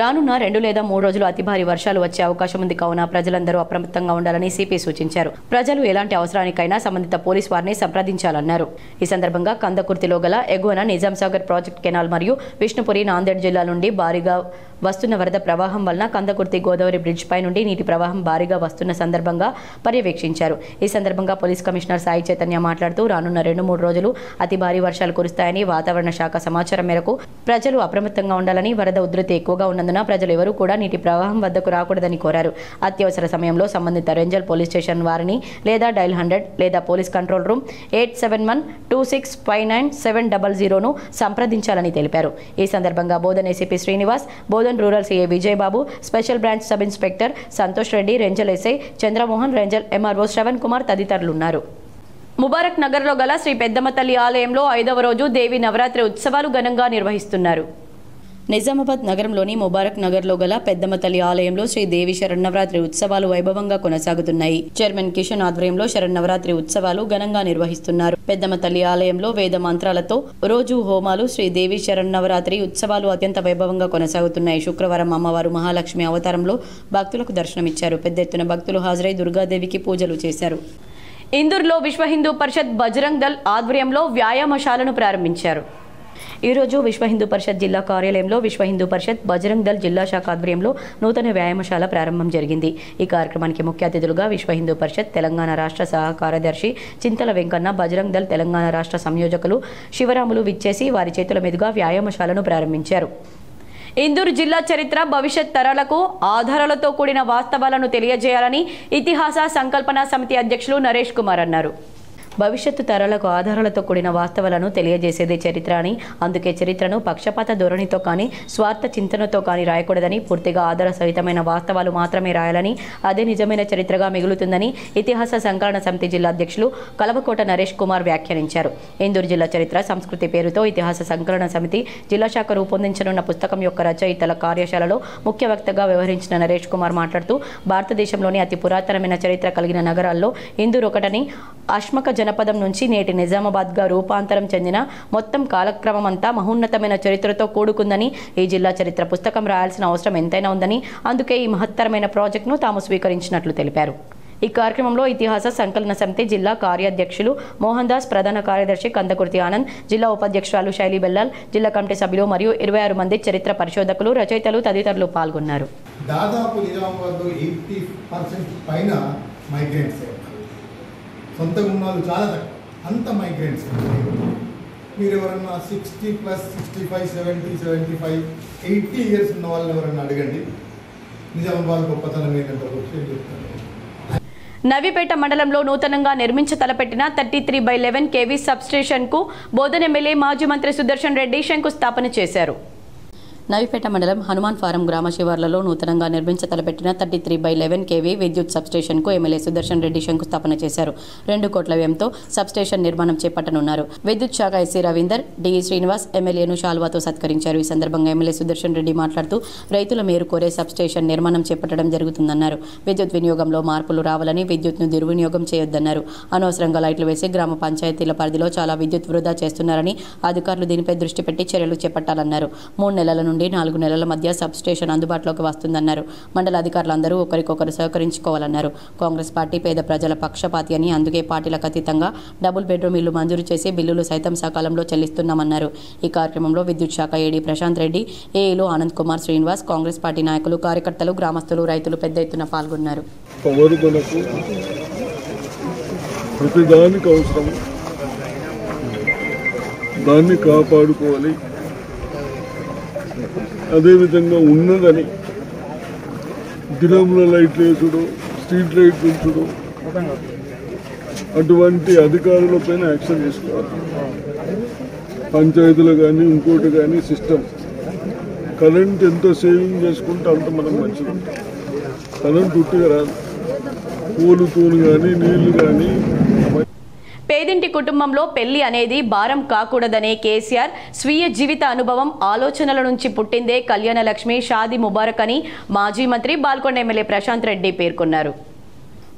రానున్న 2 లేదా 3 రోజులు అతి భారీ వర్షాలు వచ్చే అవకాశం ఉంది కావున ప్రజలందరూ అప్రమత్తంగా ఉండాలని సిపి సూచించారు. ప్రజలు ఎలాంటి అవసరానికైనా సంబంధిత పోలీస్ వారిని సంప్రదించాలన్నారు. ఈ సందర్భంగా కందకుర్తిలో గల ఎగువన నిజాం సాగర్ ప్రాజెక్ట్ కెనాల్ మరియు విష్ణుపురి, నాందేడ్ జిల్లా నుండి భారీగా వస్తున్న వరద ప్రవాహం వలన కందకుర్తి గోదావరి బ్రిడ్జ్ పై నుండి నీటి ప్రవాహం భారీగా వస్తున్న సందర్భంగా పర్యవేక్షించారు. ఈ సందర్భంగా పోలీస్ కమిషనర్ సాయి చైతన్య మాట్లాడుతూ రానున్న 2-3 రోజులు అతి భారీ వర్షాలు కురుస్తాయని, వాతావరణ శాఖ సమాచారం మేరకు ప్రజలు అప్రమత్తంగా ఉండాలని, వరద ఉధృతి ఎక్కువగా ఉన్నందున ప్రజలు ఎవరూ కూడా నీటి ప్రవాహం వద్దకు రాకూడదని కోరారు. అత్యవసర సమయంలో సంబంధిత రేంజల్ పోలీస్ స్టేషన్ వారిని లేదా డైల్ 100 లేదా పోలీస్ కంట్రోల్ రూమ్ 8712659700ను సంప్రదించాలని తెలిపారు. ఈ సందర్భంగా Bodhan ACP Srinivas, Bodhan rural CA Vijaya Babu, special branch sub inspector Santosh Reddy, Renjal SI Chandramohan, Renjal MRO Shravan Kumar తదితరులున్నారు. ముబారక్ నగర్లో గల శ్రీ పెద్దమ్మ తల్లి ఆలయంలో 5వ రోజు దేవి నవరాత్రి ఉత్సవాలు ఘనంగా నిర్వహిస్తున్నారు. నిజామాబాద్ నగరంలోని ముబారక్ నగర్లో గల పెద్దమ్మ తల్లి ఆలయంలో శ్రీదేవి శరన్నవరాత్రి ఉత్సవాలు వైభవంగా కొనసాగుతున్నాయి. చైర్మన్ కిషన్ ఆధ్వర్యంలో శరన్నవరాత్రి ఉత్సవాలు ఘనంగా నిర్వహిస్తున్నారు. పెద్దమ్మ తల్లి ఆలయంలో వేద మంత్రాలతో రోజు హోమాలు, శ్రీదేవి శరన్నవరాత్రి ఉత్సవాలు అత్యంత వైభవంగా కొనసాగుతున్నాయి. శుక్రవారం అమ్మవారు మహాలక్ష్మి అవతారంలో భక్తులకు దర్శనమిచ్చారు. పెద్ద ఎత్తున భక్తులు హాజరై దుర్గాదేవికి పూజలు చేశారు. ఇందూరులో విశ్వ హిందూ పరిషత్ బజరంగ్ దళ్ ఆధ్వర్యంలో వ్యాయామశాలను ప్రారంభించారు. ఈరోజు విశ్వ హిందూ పరిషత్ జిల్లా కార్యాలయంలో విశ్వ హిందూ పరిషత్ బజరంగ్ దళ్ జిల్లా శాఖ ఆధ్వర్యంలో నూతన వ్యాయామశాల ప్రారంభం జరిగింది. ఈ కార్యక్రమానికి ముఖ్య అతిథులుగా విశ్వ హిందూ పరిషత్ తెలంగాణ రాష్ట్ర సహ కార్యదర్శి చింతల వెంకన్న, బజరంగ్ దళ్ తెలంగాణ రాష్ట్ర సంయోజకులు శివరాములు విచ్చేసి వారి చేతుల మీదుగా వ్యాయామశాలను ప్రారంభించారు. ఇందూరు జిల్లా చరిత్ర భవిష్యత్ తరాలకు ఆధారాలతో కూడిన వాస్తవాలను తెలియజేయాలని ఇతిహాస సంకల్పన సమితి అధ్యక్షులు నరేష్ కుమార్ అన్నారు. భవిష్యత్తు తరాలకు ఆధారాలతో కూడిన వాస్తవాలను తెలియజేసేదే చరిత్ర అని, అందుకే చరిత్రను పక్షపాత ధోరణితో కానీ స్వార్థ చింతనతో కానీ రాయకూడదని, పూర్తిగా ఆధార సహితమైన వాస్తవాలు మాత్రమే రాయాలని, అదే నిజమైన చరిత్రగా మిగులుతుందని ఇతిహాస సంకలన సమితి జిల్లా అధ్యక్షులు కలవకోట నరేష్ కుమార్ వ్యాఖ్యానించారు. ఇందూరు జిల్లా చరిత్ర సంస్కృతి పేరుతో ఇతిహాస సంకలన సమితి జిల్లా శాఖ రూపొందించనున్న పుస్తకం యొక్క రచయితల కార్యశాలలో ముఖ్య వక్తగా వ్యవహరించిన నరేష్ కుమార్ మాట్లాడుతూ, భారతదేశంలోని అతి పురాతనమైన చరిత్ర కలిగిన నగరాల్లో ఇందూరు ఒకటని, అష్మక జనపదం నుంచి నేటి నిజామాబాద్గా రూపాంతరం చెందిన మొత్తం కాలక్రమం అంతా మహోన్నతమైన చరిత్రతో కూడుకుందని, ఈ జిల్లా చరిత్ర పుస్తకం రాయాల్సిన అవసరం ఎంతైనా ఉందని, అందుకే ఈ మహత్తరమైన ప్రాజెక్టును తాము స్వీకరించినట్లు తెలిపారు. ఈ కార్యక్రమంలో ఇతిహాస సంకలన సమితి జిల్లా కార్యాధ్యక్షులు మోహన్ దాస్, ప్రధాన కార్యదర్శి కందకుర్తి ఆనంద్, జిల్లా ఉపాధ్యక్షురాలు శైలి బెల్లాల్, జిల్లా కమిటీ సభ్యులు మరియు 26 మంది చరిత్ర పరిశోధకులు, రచయితలు తదితరులు పాల్గొన్నారు. దాదాపు నిజామాబాద్లో 80% పైన మైగ్రెంట్స్, సొంతగా ఉన్న వాళ్ళు చాలా తక్కువ, అంత మైగ్రెంట్స్. మీరు ఎవరన్నా 60+, 65, 70, 75, 80 ఇయర్స్ ఉన్న వాళ్ళని ఎవరన్నా అడగండి, నిజామాబాద్ గొప్పతనం ఏంటంటే ఒక విషయం చెప్తాను. నవీపేట మండలంలో నూతనంగా నిర్మించ తలపెట్టిన 33/11 kV సబ్స్టేషన్కు బోధన్ ఎమ్మెల్యే మాజీ మంత్రి సుదర్శన్ రెడ్డి శంకుస్థాపన చేశారు. నవీపేట మండలం హనుమాన్ ఫారం గ్రామ శివార్లలో నూతనంగా నిర్మించ తలపెట్టిన 33/11 kV విద్యుత్ సబ్స్టేషన్కు ఎమ్మెల్యే సుదర్శన్ రెడ్డి శంకుస్థాపన చేశారు. 2 కోట్ల వ్యయంతో సబ్స్టేషన్ నిర్మాణం చేపట్టనున్నారు. విద్యుత్ శాఖ ఎస్సీ రవీందర్, డిఈ శ్రీనివాస్ ఎమ్మెల్యేను శాల్వాతో సత్కరించారు. ఈ సందర్భంగా ఎమ్మెల్యే సుదర్శన్ రెడ్డి మాట్లాడుతూ, రైతుల మేరు కోరే సబ్స్టేషన్ నిర్మాణం చేపట్టడం జరుగుతుందన్నారు. విద్యుత్ వినియోగంలో మార్పులు రావాలని, విద్యుత్ను దుర్వినియోగం చేయొద్దన్నారు. అనవసరంగా లైట్లు వేసి గ్రామ పంచాయతీల పరిధిలో చాలా విద్యుత్ వృధా చేస్తున్నారని, అధికారులు దీనిపై దృష్టి పెట్టి చర్యలు చేపట్టాలన్నారు. 3 నెలల నుండి 4 నెలల మధ్య సబ్స్టేషన్ అందుబాటులోకి వస్తుందన్నారు. మండల అధికారులందరూ ఒకరికొకరు సహకరించుకోవాలన్నారు. కాంగ్రెస్ పార్టీ పేద ప్రజల పక్షపాతి అని, అందుకే పార్టీలకు అతీతంగా డబుల్ బెడ్రూమ్ ఇల్లు మంజూరు చేసి బిల్లులు సైతం సకాలంలో చెల్లిస్తున్నామన్నారు. ఈ కార్యక్రమంలో విద్యుత్ శాఖ ఏడీ ప్రశాంత్ రెడ్డి, ఏఈలు ఆనంద్ కుమార్, శ్రీనివాస్, కాంగ్రెస్ పార్టీ నాయకులు, కార్యకర్తలు, గ్రామస్తులు, రైతులు పెద్ద ఎత్తున పాల్గొన్నారు. ప్రతిదానికి అవసరం, దాన్ని కాపాడుకోవాలి. అదేవిధంగా ఉన్నదని దినంలో లైట్లు వేసుడు, స్ట్రీట్ లైట్ ఉంచుడు, అటువంటి అధికారులపైన యాక్షన్ తీసుకోవాలి. పంచాయతీలు కానీ ఇంకోటి కానీ సిస్టమ్, కరెంట్ ఎంత సేవింగ్ చేసుకుంటే అంత మనం మంచిగా ఉంటాం. కరెంట్ ఉట్టిగా రాదు, పూలుతూను కానీ నీళ్లు కానీ. పేదింటి కుటుంబంలో పెళ్లి అనేది భారం కాకూడదనే కేసీఆర్ స్వీయ జీవిత అనుభవం, ఆలోచనల నుంచి పుట్టిందే కళ్యాణ లక్ష్మి షాదీ ముబారక్ అని మాజీ మంత్రి బాల్కొండ ఎమ్మెల్యే ప్రశాంత్ రెడ్డి పేర్కొన్నారు.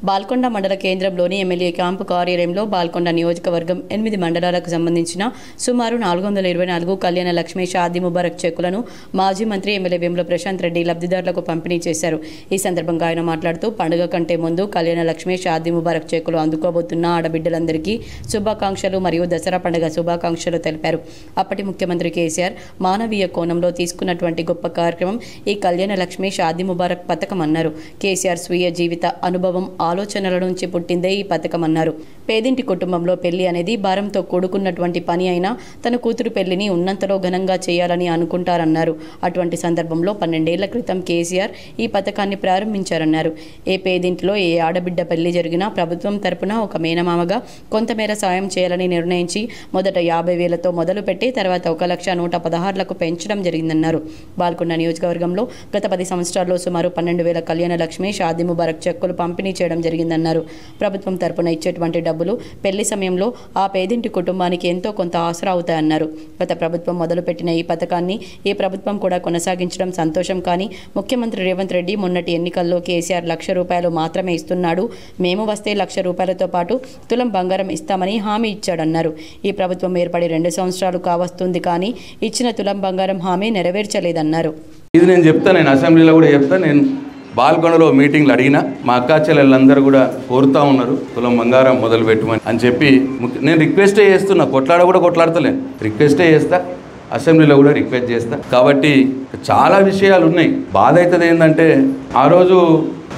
బాల్కొండ మండల కేంద్రంలోని ఎమ్మెల్యే క్యాంపు కార్యాలయంలో బాల్కొండ నియోజకవర్గం 8 మండలాలకు సంబంధించిన సుమారు 424 కళ్యాణ లక్ష్మి షాదీ ముబారక్ చెక్కులను మాజీ మంత్రి ఎమ్మెల్యే వేముల ప్రశాంత్ రెడ్డి లబ్ధిదారులకు పంపిణీ చేశారు. ఈ సందర్భంగా ఆయన మాట్లాడుతూ, పండుగ కంటే ముందు కళ్యాణ లక్ష్మి షాదీ ముబారక్ చెక్కులు అందుకోబోతున్న ఆడబిడ్డలందరికీ శుభాకాంక్షలు మరియు దసరా పండుగ శుభాకాంక్షలు తెలిపారు. అప్పటి ముఖ్యమంత్రి కేసీఆర్ మానవీయ కోణంలో తీసుకున్నటువంటి గొప్ప కార్యక్రమం ఈ కళ్యాణ లక్ష్మి షాదీ ముబారక్ పథకం అన్నారు. కేసీఆర్ స్వీయ జీవిత అనుభవం, ఆలోచనల నుంచి పుట్టిందే ఈ పథకం అన్నారు. పేదింటి కుటుంబంలో పెళ్లి అనేది భారంతో కూడుకున్నటువంటి పని అయినా తన కూతురు పెళ్లిని ఉన్నంతలో ఘనంగా చేయాలని అనుకుంటారన్నారు. అటువంటి సందర్భంలో 12 ఏళ్ల క్రితం కేసీఆర్ ఈ పథకాన్ని ప్రారంభించారన్నారు. ఏ పేదింటిలో ఏ ఆడబిడ్డ పెళ్లి జరిగినా ప్రభుత్వం తరపున ఒక మేనమామగా కొంతమేర సాయం చేయాలని నిర్ణయించి మొదట 50,000తో మొదలుపెట్టి తర్వాత 1,116,000కు పెంచడం జరిగిందన్నారు. బాల్కొండ నియోజకవర్గంలో గత 10 సంవత్సరాల్లో సుమారు 12,000 కళ్యాణ లక్ష్మి షాదీ ముబారక్ చెక్కులు పంపిణీ చేయడం జరిగిందన్నారు. ప్రభుత్వం తరపున ఇచ్చేటువంటి డబ్బులు పెళ్లి సమయంలో ఆ పేదింటి కుటుంబానికి ఎంతో కొంత ఆసరా అవుతాయన్నారు. గత ప్రభుత్వం మొదలుపెట్టిన ఈ పథకాన్ని ఈ ప్రభుత్వం కూడా కొనసాగించడం సంతోషం. కానీ ముఖ్యమంత్రి రేవంత్ రెడ్డి మొన్నటి ఎన్నికల్లో కేసీఆర్ ₹1,00,000 మాత్రమే ఇస్తున్నాడు, మేము వస్తే ₹1,00,000తో పాటు తులం బంగారం ఇస్తామని హామీ ఇచ్చాడన్నారు. ఈ ప్రభుత్వం ఏర్పడి 2 సంవత్సరాలు కావస్తుంది, కానీ ఇచ్చిన తులం బంగారం హామీ నెరవేర్చలేదన్నారు. ఇది నేను చెప్తాను, నేను అసెంబ్లీలో కూడా చెప్తాను. నేను బాల్కొండలో మీటింగ్లు అడిగినా మా అక్కా చెల్లెళ్ళందరూ కూడా కోరుతూ ఉన్నారు తులం బంగారం మొదలు పెట్టమని అని చెప్పి. నేను రిక్వెస్టే చేస్తున్నా, కొట్లాడతలేను, రిక్వెస్టే చేస్తా, అసెంబ్లీలో కూడా రిక్వెస్ట్ చేస్తా. కాబట్టి చాలా విషయాలు ఉన్నాయి. బాధ అవుతుంది ఏంటంటే, ఆ రోజు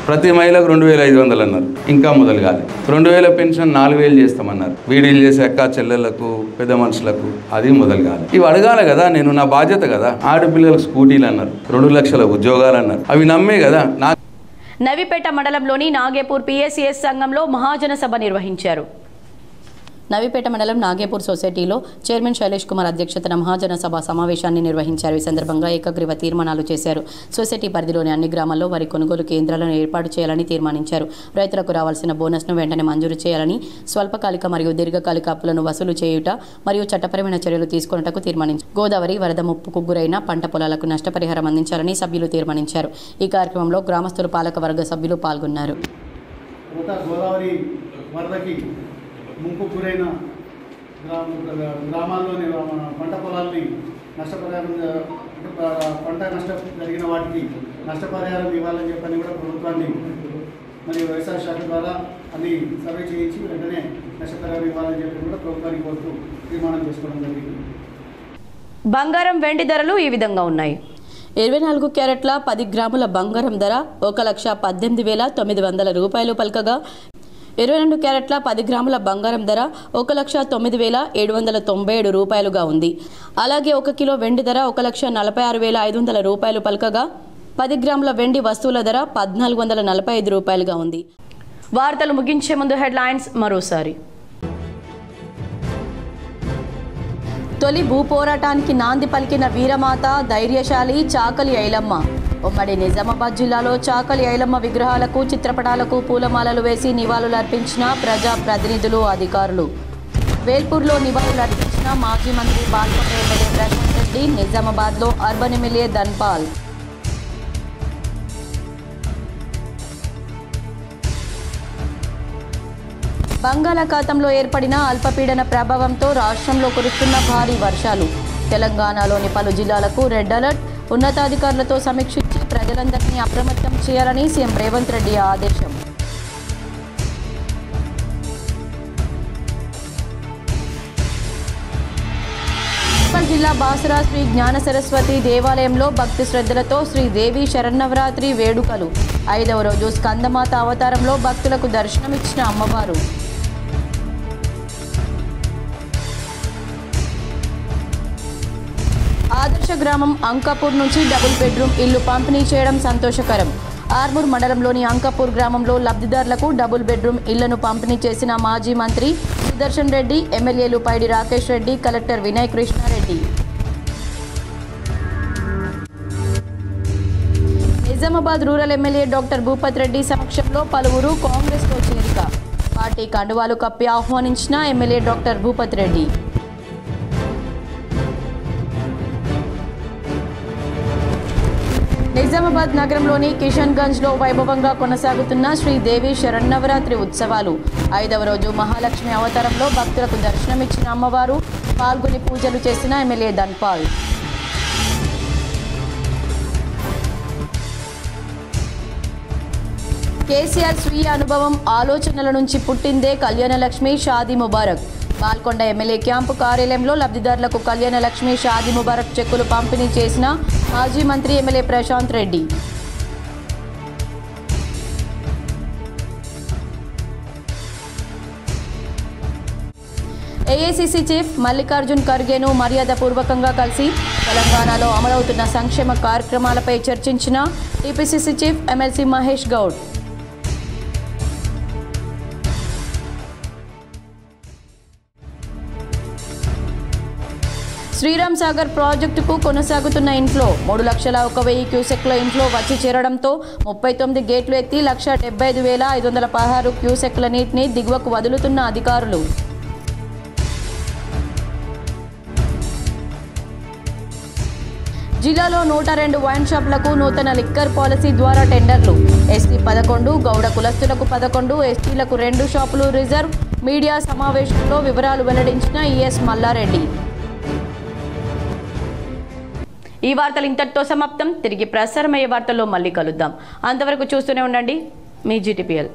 ప్రతి మహిళకు 2,500 అన్నారు, ఇంకా మొదలు కాదు. 2,000 పెన్షన్ 4,000 చేస్తామన్నారు. వీడీలు చేసే అక్క చెల్లెళ్లకు, పెద్ద మనుషులకు, అది మొదలు కాదు. ఇవి అడగాలి కదా, నేను నా బాధ్యత కదా. ఆడపిల్లలకు స్కూటీలు అన్నారు, 2 లక్షల ఉద్యోగాలు అన్నారు, అవి నమ్మే కదా. నవీపేట మండలంలోని నాగేపూర్ పిఎస్సిఎస్ సంఘంలో మహాజన సభ నిర్వహించారు. నవీపేట మండలం నాగేపూర్ సొసైటీలో చైర్మన్ శైలేష్ కుమార్ అధ్యక్షతన మహాజన సభ సమావేశాన్ని నిర్వహించారు. ఈ సందర్భంగా ఏకగ్రీవ తీర్మానాలు చేశారు. సొసైటీ పరిధిలోని అన్ని గ్రామాల్లో వరి కొనుగోలు కేంద్రాలను ఏర్పాటు చేయాలని తీర్మానించారు. రైతులకు రావాల్సిన బోనస్ను వెంటనే మంజూరు చేయాలని, స్వల్పకాలిక మరియు దీర్ఘకాలిక అప్పులను వసూలు చేయుట మరియు చట్టపరమైన చర్యలు తీసుకున్నటకు తీర్మానించారు. గోదావరి వరద ముప్పుకు గురైన పంట పొలాలకు నష్టపరిహారం అందించాలని సభ్యులు తీర్మానించారు. ఈ కార్యక్రమంలో గ్రామస్తులు, పాలకవర్గ సభ్యులు పాల్గొన్నారు. గోదావరి వరదకి ముంపు గురైన గ్రామాల్లోని పంట పొలాల్ని నష్టపరిహారం, పంట నష్టం జరిగిన వాటికి నష్టపరిహారం ఇవ్వాలని చెప్పని కూడా ప్రభుత్వాన్ని మరియు వ్యవసాయ శాఖ ద్వారా అన్ని సర్వే చేయించి వెంటనే నష్టపరిహారం ఇవ్వాలని చెప్పి కూడా ప్రభుత్వాన్ని కోరుతూ తీర్మానం చేసుకోవడం జరిగింది. బంగారం, వెండి ధరలు ఈ విధంగా ఉన్నాయి. 24 క్యారెట్ల 10 గ్రాముల బంగారం ధర 1,18,900 రూపాయలు పలకగా, 22 క్యారెట్ల 10 గ్రాముల బంగారం ధర 1,09,797 రూపాయలుగా ఉంది. అలాగే 1 కిలో వెండి ధర 1,46,500 రూపాయలు పలకగా, 10 గ్రాముల వెండి వస్తువుల ధర 1,445 రూపాయలుగా ఉంది. వార్తలు ముగించే ముందు హెడ్లైన్స్ మరోసారి. తొలి భూ పోరాటానికి నాంది పలికిన వీరమాత, ధైర్యశాలి చాకలి ఐలమ్మ. ఉమ్మడి నిజామాబాద్ జిల్లాలో చాకలి ఐలమ్మ విగ్రహాలకు, చిత్రపటాలకు పూలమాలలు వేసి నివాళులర్పించిన ప్రజా ప్రతినిధులు, అధికారులు. వేల్పూర్లో నివాళులర్పించిన మాజీ మంత్రి బాల్కొండ ఎమ్మెల్యే ప్రశాంత్ రెడ్డి, నిజామాబాద్లో అర్బన్ ఎమ్మెల్యే ధన్పాల్. బంగాళాఖాతంలో ఏర్పడిన అల్పపీడన ప్రభావంతో రాష్ట్రంలో కురుస్తున్న భారీ వర్షాలు. తెలంగాణలోని పలు జిల్లాలకు రెడ్ అలర్ట్. ఉన్నతాధికారులతో సమీక్షించి ప్రజలందరినీ అప్రమత్తం చేయాలని సీఎం రేవంత్ రెడ్డి ఆదేశం. జిల్లా బాసరా శ్రీ జ్ఞాన సరస్వతి దేవాలయంలో భక్తి శ్రద్ధలతో శ్రీదేవి శరన్నవరాత్రి వేడుకలు. 5వ రోజు స్కందమాత అవతారంలో భక్తులకు దర్శనమిచ్చిన అమ్మవారు. ఆదర్శ గ్రామం అంకాపూర్ నుంచి డబుల్ బెడ్రూమ్ ఇల్లు పంపిణీ చేయడం సంతోషకరం. ఆర్మూర్ మండలంలోని అంకాపూర్ గ్రామంలో లబ్ధిదారులకు డబుల్ బెడ్రూమ్ ఇళ్లను పంపిణీ చేసిన మాజీ మంత్రి సుదర్శన్ రెడ్డి, ఎమ్మెల్యేలు Paidi Rakesh Reddy, collector Vinay Krishna Reddy. Nizamabad rural MLA doctor Bhupath Reddy సమక్షంలో పలువురు కాంగ్రెస్లో చేరిక. పార్టీ కండువాలు కప్పి ఆహ్వానించిన ఎమ్మెల్యే డాక్టర్ భూపత్ రెడ్డి. నిజామాబాద్ నగరంలోని కిషన్గంజ్లో వైభవంగా కొనసాగుతున్న శ్రీదేవి శరన్నవరాత్రి ఉత్సవాలు. 5వ రోజు మహాలక్ష్మి అవతారంలో భక్తులకు దర్శనమిచ్చిన అమ్మవారు. పాల్గొని పూజలు చేసిన ఎమ్మెల్యే ధన్పాల్. కేసీఆర్ స్వీయ అనుభవం, ఆలోచనల నుంచి పుట్టిందే కళ్యాణలక్ష్మి షాదీ ముబారక్. బాల్కొండ ఎమ్మెల్యే క్యాంపు కార్యాలయంలో లబ్ధిదారులకు కళ్యాణలక్ష్మి షాదీ ముబారక్ చెక్కులు పంపిణీ చేసిన మాజీ మంత్రి ఎమ్మెల్యే ప్రశాంత్ రెడ్డి. ఏఐసీసీ చీఫ్ మల్లికార్జున్ ఖర్గేను మర్యాదపూర్వకంగా కలిసి తెలంగాణలో అమలవుతున్న సంక్షేమ కార్యక్రమాలపై చర్చించిన TPCC chief MLC Mahesh Goud. Sriram Sagar ప్రాజెక్టుకు కొనసాగుతున్న ఇన్ఫ్లో 3,01,000 క్యూసెక్ల ఇన్ఫ్లో వచ్చి చేరడంతో 39 గేట్లు ఎత్తి 1,75,516 క్యూసెక్ల నీటిని దిగువకు వదులుతున్న అధికారులు. జిల్లాలో 102 వైన్ షాపులకు నూతన లిక్కర్ పాలసీ ద్వారా టెండర్లు. ఎస్సీ 11, గౌడ కులస్తులకు 11, ఎస్టీలకు 2 షాపులు రిజర్వ్. మీడియా సమావేశంలో వివరాలు వెల్లడించిన ఈఎస్ మల్లారెడ్డి. ఈ వార్తలు ఇంతటితో సమాప్తం. తిరిగి ప్రసారమయ్యే వార్తల్లో మళ్ళీ కలుద్దాం. అంతవరకు చూస్తూనే ఉండండి మీ జీటీపీఎల్.